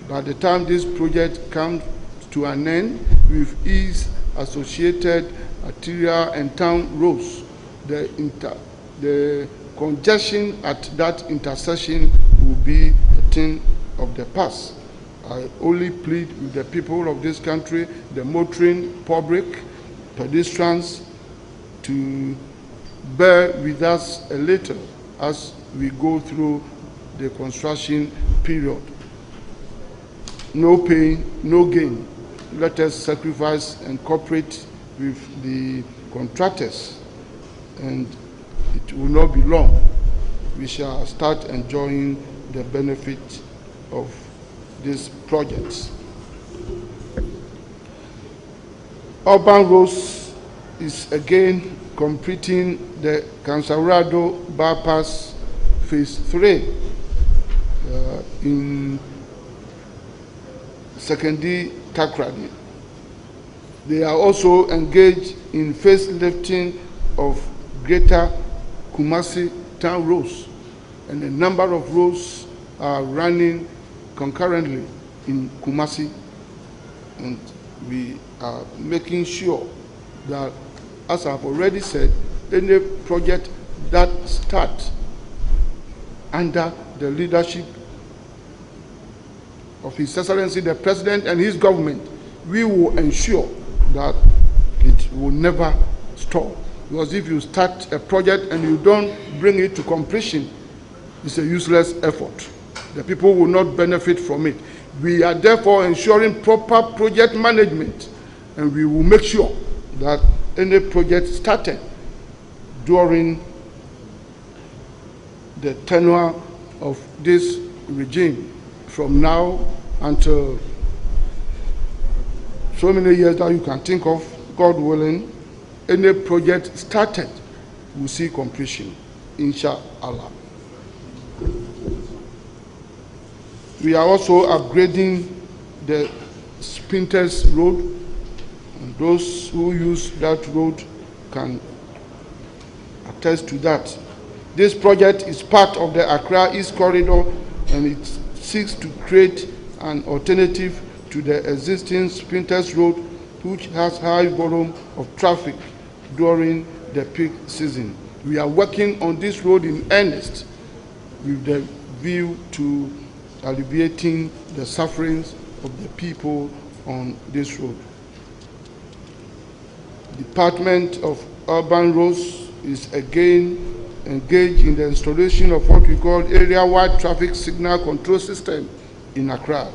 By the time this project comes to an end, with ease associated arterial and town roads, the congestion at that intersection will be a thing of the past. I only plead with the people of this country, the motoring public, pedestrians, to bear with us a little as we go through the construction period. No pain, no gain. Let us sacrifice and cooperate with the contractors, and it will not be long. We shall start enjoying the benefit of these projects. Urban Roads is again completing the Kansarado bypass phase 3 in Sekondi Takoradi. They are also engaged in facelifting of Greater Kumasi town roads, and a number of roads are running concurrently in Kumasi, and we are making sure that, as I've already said, any project that starts under the leadership of His Excellency the President and his government, we will ensure that it will never stop. Because if you start a project and you don't bring it to completion, it's a useless effort. The people will not benefit from it. We are therefore ensuring proper project management, and we will make sure that any project started during the tenure of this regime, from now until so many years that you can think of, God willing, any project started will see completion, inshallah. We are also upgrading the Spintex Road, and those who use that road can attest to that. This project is part of the Accra East Corridor, and it seeks to create an alternative to the existing Sprinters Road, which has high volume of traffic during the peak season. We are working on this road in earnest with the view to alleviating the sufferings of the people on this road. Department of Urban Roads is again engaged in the installation of what we call area-wide traffic signal control system in Accra.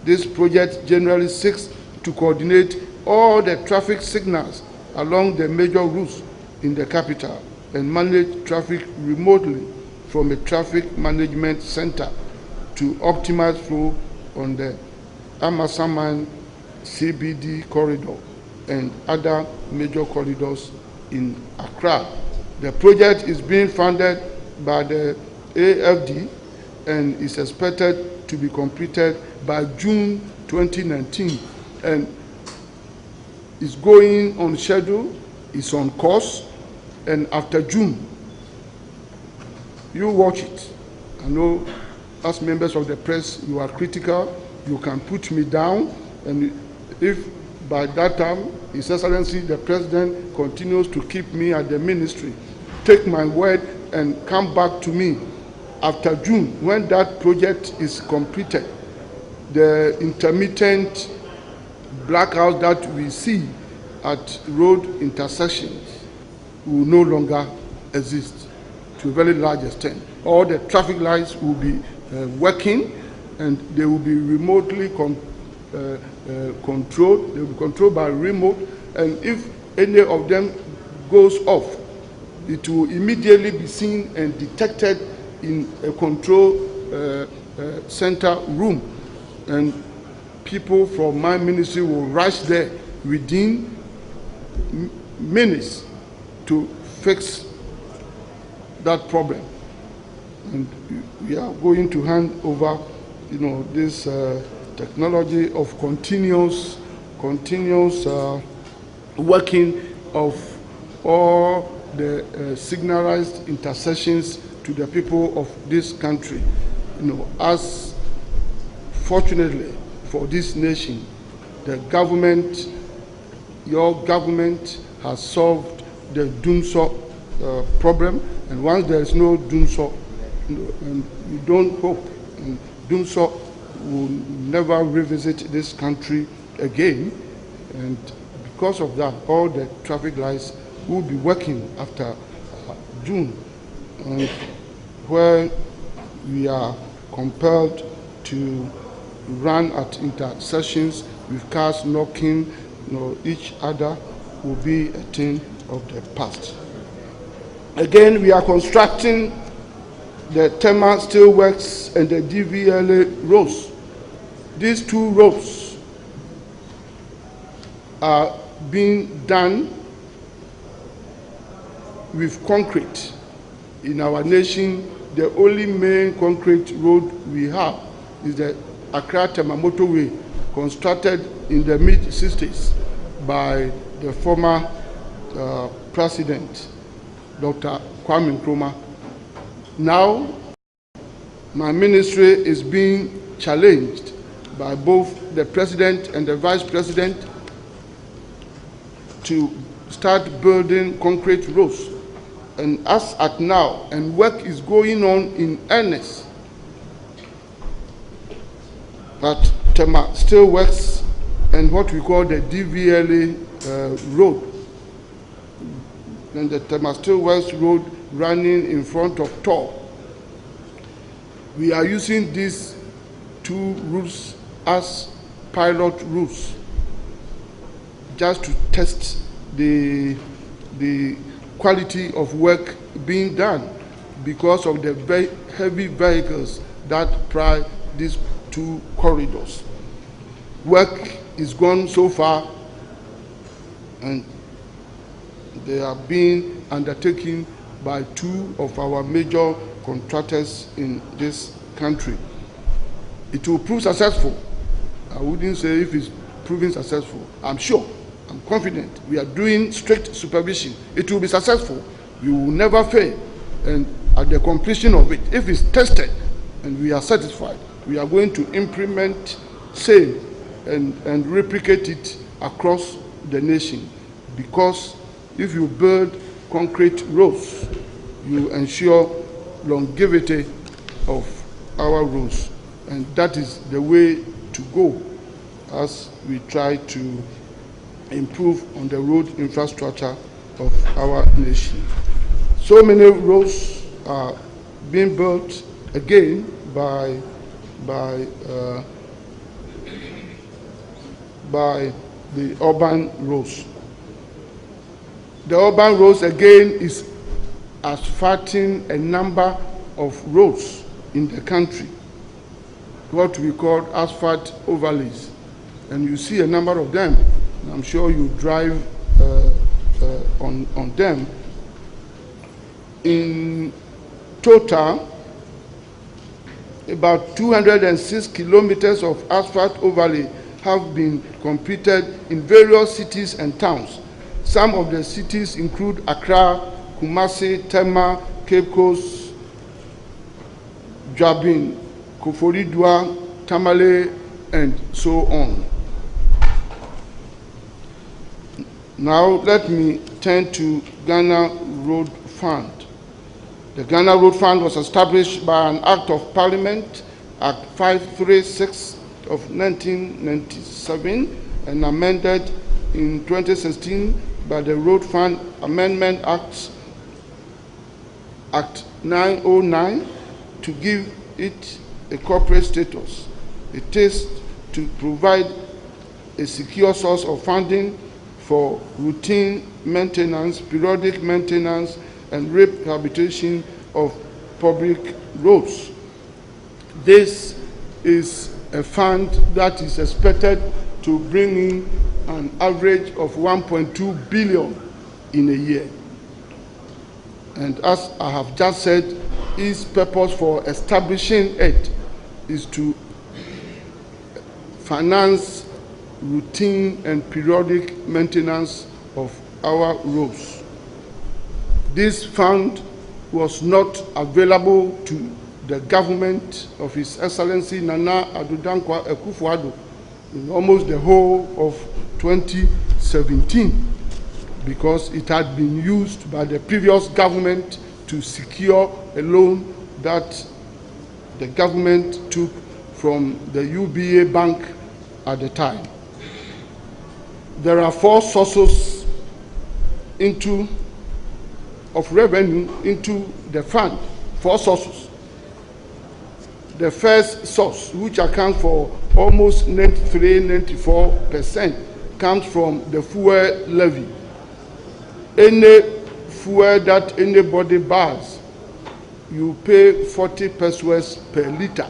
This project generally seeks to coordinate all the traffic signals along the major routes in the capital and manage traffic remotely from a traffic management center to optimize flow on the Amasaman CBD corridor and other major corridors in Accra. The project is being funded by the AFD and is expected to be completed by June 2019, and is going on schedule, is on course, and after June, you watch it. I know as members of the press, you are critical, you can put me down, and if by that time, His Excellency the President continues to keep me at the ministry, take my word and come back to me after June, when that project is completed. The intermittent blackouts that we see at road intersections will no longer exist to a very large extent. All the traffic lights will be working, and they will be remotely controlled. They will be controlled by remote, and if any of them goes off, it will immediately be seen and detected in a control center room, and people from my ministry will rush there within minutes to fix that problem. And we are going to hand over, this technology of continuous working of all the signalized intersections to the people of this country. As fortunately for this nation, the government, your government, has solved the DUMSO problem, and once there is no DUMSO, and we don't hope DUMSO will never revisit this country again, and because of that, all the traffic lights will be working after June, where we are compelled to run at intersections with cars knocking each other will be a thing of the past. Again, we are constructing the Tema Steelworks and the DVLA roads. These two roads are being done with concrete. In our nation, the only main concrete road we have is the Accra-Tema motorway, constructed in the mid-60s by the former president, Dr. Kwame Nkrumah. Now, my ministry is being challenged by both the president and the vice president to start building concrete roads. And as at now, and work is going on in earnest at Tema Steelworks and what we call the DVLA road. And the Tema Steelworks road running in front of Tor. We are using these two routes as pilot routes just to test the quality of work being done because of the very heavy vehicles that ply these two corridors. Work is gone so far, and they are being undertaken by two of our major contractors in this country. It will prove successful. I wouldn't say if it's proving successful. I'm sure, I'm confident. We are doing strict supervision. It will be successful We will never fail. And at the completion of it, if it's tested and we are satisfied, we are going to implement same and replicate it across the nation. Because if you build concrete roads, you ensure longevity of our roads. And that is the way to go as we try to improve on the road infrastructure of our nation. So many roads are being built again by the urban roads. The urban roads again is asphalting a number of roads in the country, what we call asphalt overlays. And you see a number of them. I'm sure you drive on them. In total, about 206 kilometers of asphalt overlay have been completed in various cities and towns. Some of the cities include Accra, Kumasi, Tema, Cape Coast, Jabin, Koforidua, Tamale, and so on. Now let me turn to Ghana Road Fund. The Ghana Road Fund was established by an Act of Parliament, Act 536 of 1997, and amended in 2016 by the Road Fund Amendment Act 909 to give it a corporate status. It is to provide a secure source of funding for routine maintenance, periodic maintenance, and rehabilitation of public roads. This is a fund that is expected to bring in an average of 1.2 billion in a year. And as I have just said, its purpose for establishing it is to finance routine and periodic maintenance of our roads. This fund was not available to the government of His Excellency Nana Addo Dankwa Akufo-Addo in almost the whole of 2017 because it had been used by the previous government to secure a loan that the government took from the UBA Bank at the time. There are 4 sources of revenue into the fund, 4 sources. The first source, which accounts for almost 93–94%, comes from the fuel levy. Any fuel that anybody buys, you pay 40 pesos per liter,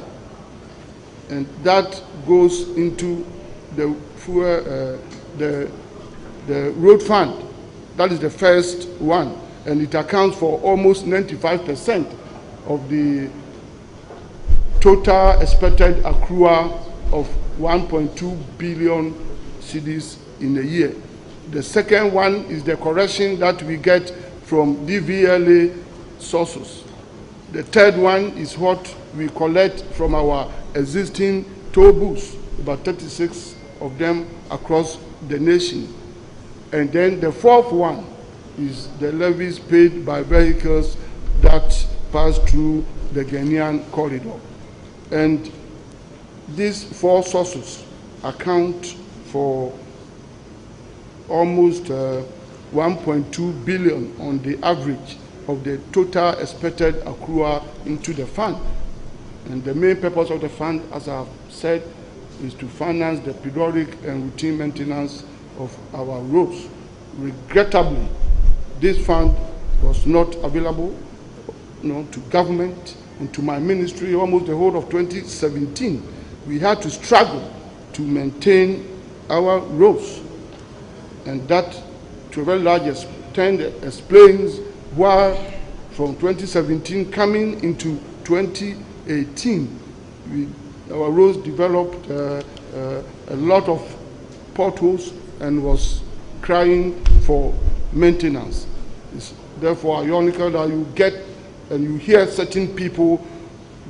and that goes into the fuel, the road fund. That is the first one, and it accounts for almost 95% of the total expected accrual of 1.2 billion cedis in a year. The second one is the correction that we get from DVLA sources. The third one is what we collect from our existing toll booths, about 36 of them across the nation. And then the fourth one is the levies paid by vehicles that pass through the Ghanaian corridor. And these 4 sources account for almost 1.2 billion on the average of the total expected accrual into the fund. And the main purpose of the fund, as I've said, is to finance the periodic and routine maintenance of our roads. Regrettably, this fund was not available to government and to my ministry almost the whole of 2017. We had to struggle to maintain our roads. And that, to a very large extent, explains why from 2017 coming into 2018, our roads developed a lot of potholes and was crying for maintenance. It's therefore ironical that you get and you hear certain people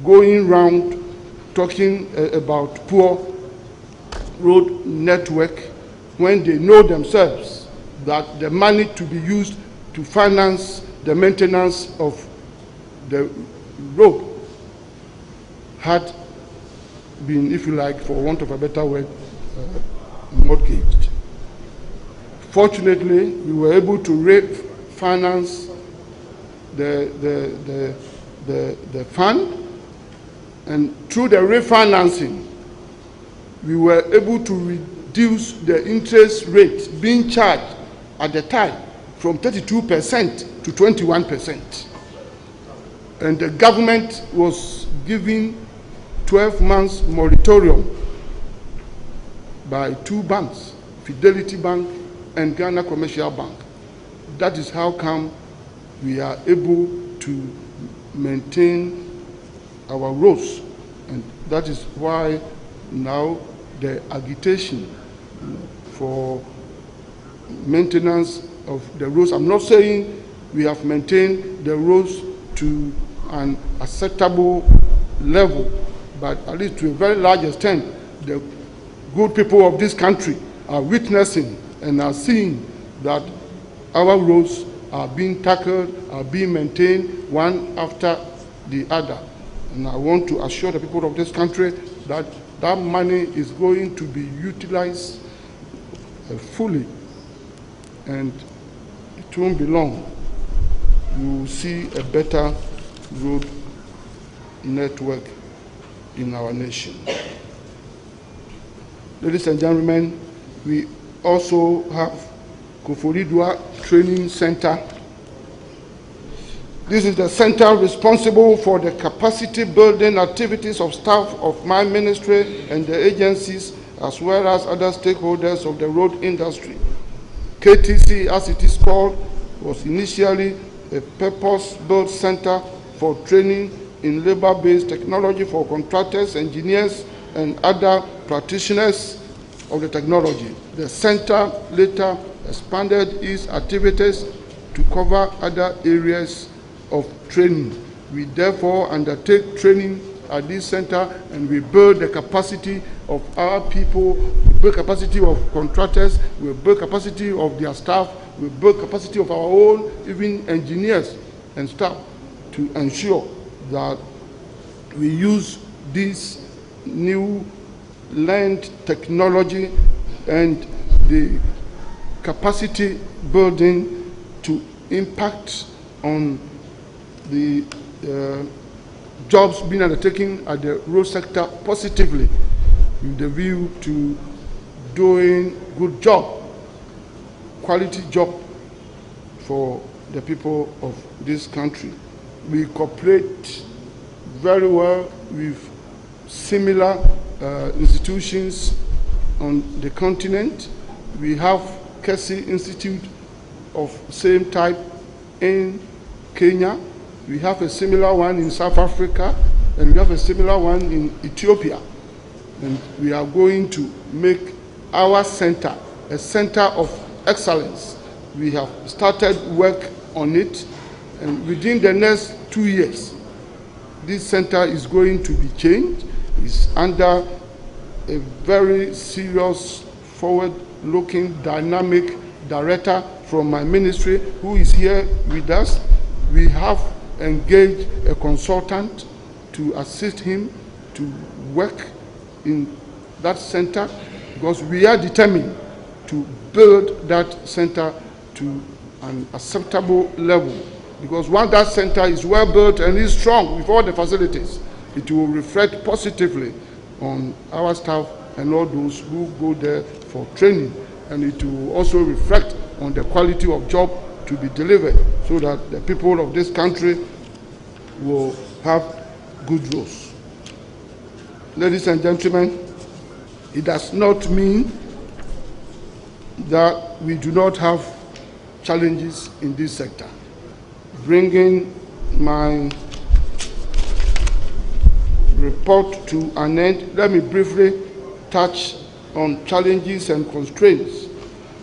going round talking about poor road network when they know themselves that the money to be used to finance the maintenance of the road had been, if you like, for want of a better word, mortgaged. Fortunately, we were able to refinance the fund, and through the refinancing, we were able to reduce the interest rate being charged at the time from 32% to 21%. And the government was giving 12 months moratorium by two banks, Fidelity Bank and Ghana Commercial Bank. That is how come we are able to maintain our roads, and that is why now the agitation for maintenance of the roads. I'm not saying we have maintained the roads to an acceptable level, but at least to a very large extent, the good people of this country are witnessing and are seeing that our roads are being tackled, are being maintained one after the other. And I want to assure the people of this country that that money is going to be utilized fully, and it won't be long. You will see a better road network in our nation. Ladies and gentlemen, we also have Koforidua Training Center. This is the center responsible for the capacity building activities of staff of my ministry and the agencies, as well as other stakeholders of the road industry. KTC, as it is called, was initially a purpose-built center for training in labor-based technology for contractors, engineers, and other practitioners of the technology. The center later expanded its activities to cover other areas of training. We therefore undertake training at this center, and we build the capacity of our people, we build capacity of contractors, we build capacity of their staff, we build capacity of our own, even engineers and staff, to ensure that we use this new learned technology and the capacity building to impact on the jobs being undertaken at the road sector positively, with the view to doing good job, quality job for the people of this country. We cooperate very well with similar institutions on the continent. We have Kessie Institute of same type in Kenya. We have a similar one in South Africa, and we have a similar one in Ethiopia. And we are going to make our center a center of excellence. We have started work on it, and within the next 2 years, this center is going to be changed. It's under a very serious, forward-looking, dynamic director from my ministry who is here with us. We have engaged a consultant to assist him to work in that center, because we are determined to build that center to an acceptable level. Because once that center is well built and is strong with all the facilities, it will reflect positively on our staff and all those who go there for training, and it will also reflect on the quality of job to be delivered, so that the people of this country will have good roads. Ladies and gentlemen, it does not mean that we do not have challenges in this sector. Bringing my report to an end, let me briefly touch on challenges and constraints.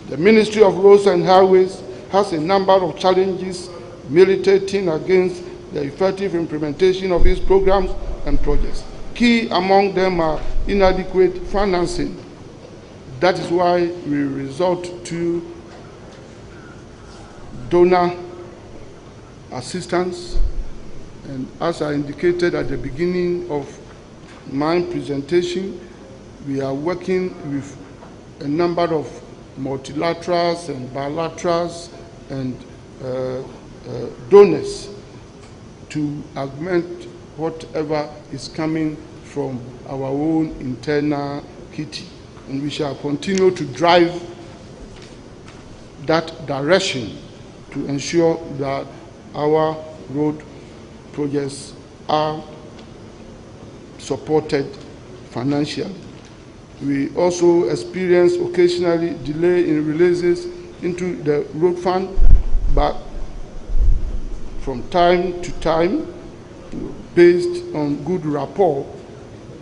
The Ministry of Roads and Highways has a number of challenges militating against the effective implementation of its programs and projects. Key among them are inadequate financing. That is why we resort to donor assistance. And as I indicated at the beginning of my presentation, we are working with a number of multilaterals and bilaterals and donors to augment whatever is coming from our own internal kitty. And we shall continue to drive that direction to ensure that our road projects are supported financially. We also experience occasionally delay in releases into the road fund, but from time to time, based on good rapport,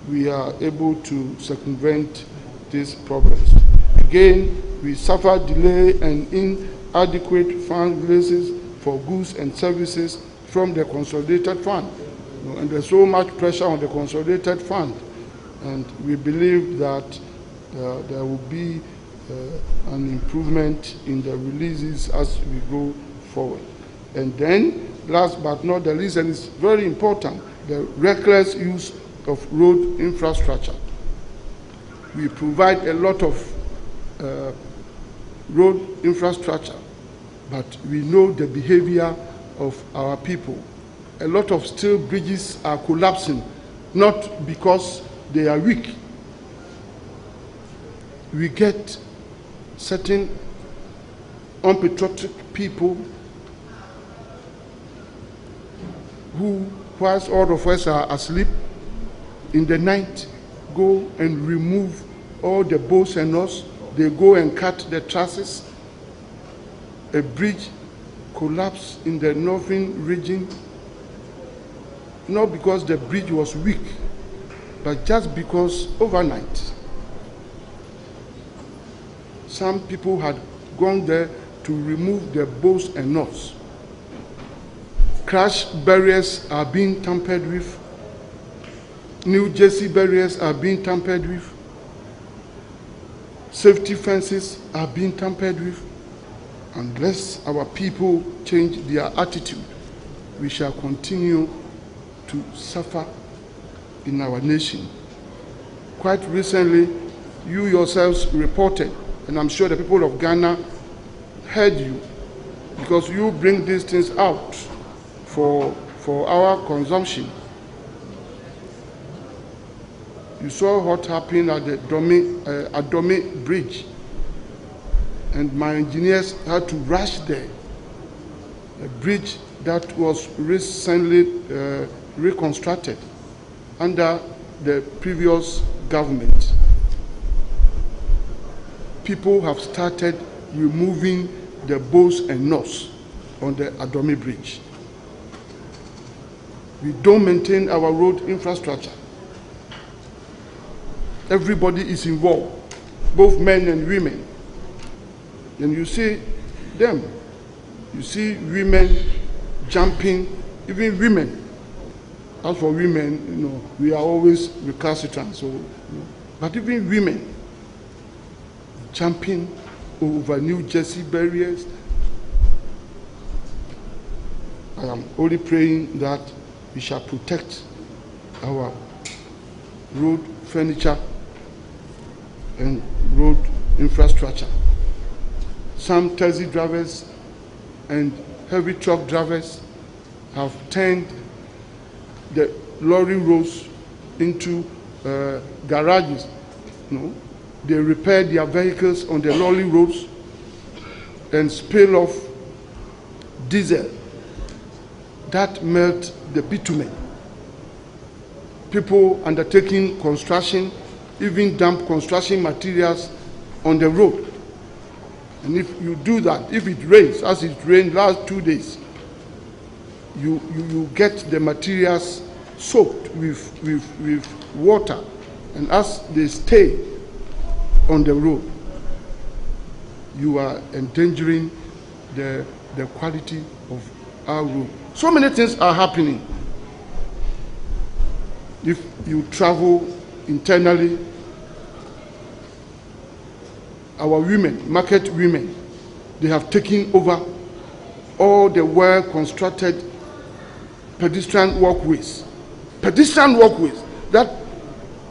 we are able to circumvent these problems. Again, we suffer delay and inadequate fund releases for goods and services from the consolidated fund. And there's so much pressure on the consolidated fund. And we believe that there will be an improvement in the releases as we go forward. And then, last but not the least, and it's very important, the reckless use of road infrastructure. We provide a lot of road infrastructure, but we know the behavior of our people. A lot of steel bridges are collapsing, not because they are weak. We get certain unpatriotic people who, whilst all of us are asleep in the night, go and remove all the bolts and nuts. They go and cut the trusses. A bridge collapsed in the northern region, not because the bridge was weak, but just because overnight some people had gone there to remove the bolts and nuts. Crash barriers are being tampered with. New Jersey barriers are being tampered with. Safety fences are being tampered with. Unless our people change their attitude, we shall continue to suffer in our nation. Quite recently, you yourselves reported, and I'm sure the people of Ghana heard you, because you bring these things out for our consumption. You saw what happened at the Adome Bridge, and my engineers had to rush there. A bridge that was recently reconstructed under the previous government. People have started removing the bolts and nuts on the Adome Bridge. We don't maintain our road infrastructure. Everybody is involved, both men and women. And you see them. You see women jumping, even women. As for women, we are always recalcitrant. So, but even women jumping over New Jersey barriers. I am only praying that we shall protect our road furniture and road infrastructure. Some taxi drivers and heavy truck drivers have turned the lorry roads into garages. They repair their vehicles on the lorry roads and spill off diesel that melt the bitumen. People undertaking construction even dump construction materials on the road. And if you do that, if it rains, as it rained last 2 days, you get the materials soaked with water, and as they stay on the road, you are endangering the quality of our road. So many things are happening. If you travel internally, our women, market women, they have taken over all the well-constructed pedestrian walkways that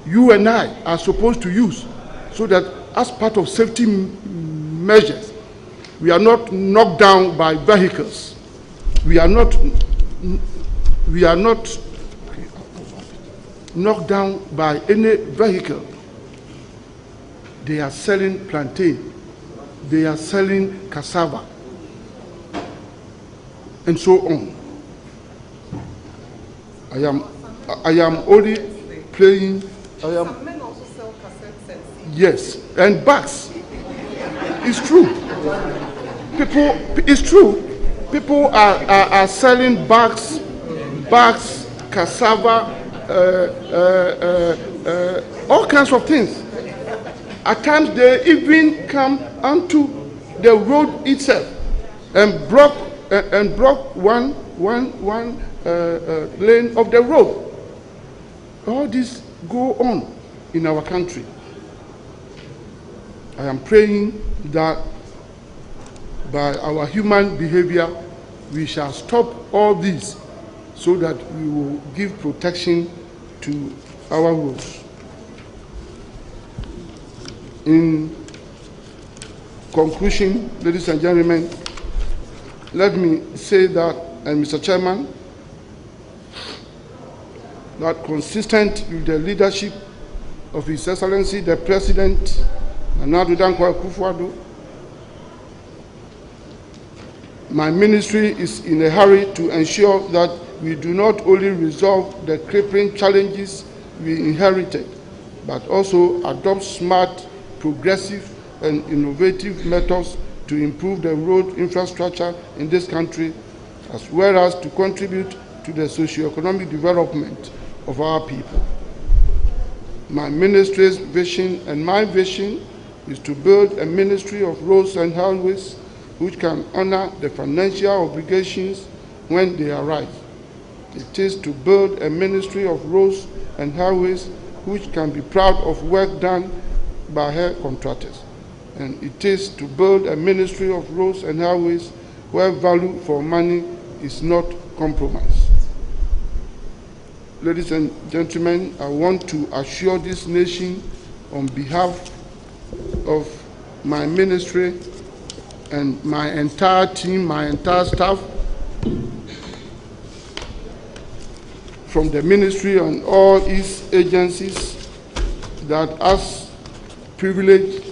you and I are supposed to use, so that as part of safety measures, we are not knocked down by vehicles. We are not knocked down by any vehicle. They are selling plantain, they are selling cassava, and so on. I am only playing. Some men also sell cassettes and CDs. Yes, and bags. It's true. It's true. People are selling bags, cassava, all kinds of things. At times they even come onto the road itself and block one lane of the road. All this go on in our country. I am praying that by our human behavior, we shall stop all this, so that we will give protection to our roads. In conclusion, ladies and gentlemen, let me say that, and Mr. Chairman, that consistent with the leadership of His Excellency the President, Nana Addo Dankwa Akufo-Addo, my ministry is in a hurry to ensure that we do not only resolve the crippling challenges we inherited, but also adopt smart, progressive, and innovative methods to improve the road infrastructure in this country, as well as to contribute to the socio-economic development of our people. My ministry's vision and my vision is to build a ministry of roads and highways which can honor the financial obligations when they arise. It is to build a ministry of roads and highways which can be proud of work done by her contractors. And it is to build a ministry of roads and highways where value for money is not compromised. Ladies and gentlemen, I want to assure this nation on behalf of my ministry and my entire team, my entire staff, from the ministry and all its agencies, that as privileged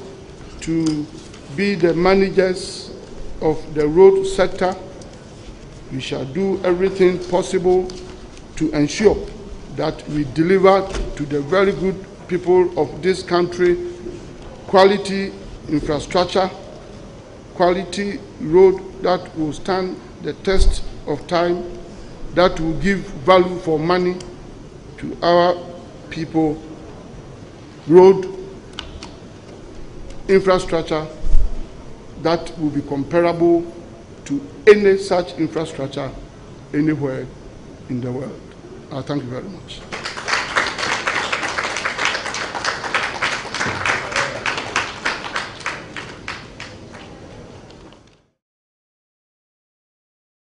to be the managers of the road sector, we shall do everything possible to ensure that we deliver to the very good people of this country quality infrastructure, quality road that will stand the test of time, that will give value for money to our people, road infrastructure that will be comparable to any such infrastructure anywhere in the world. Thank you very much.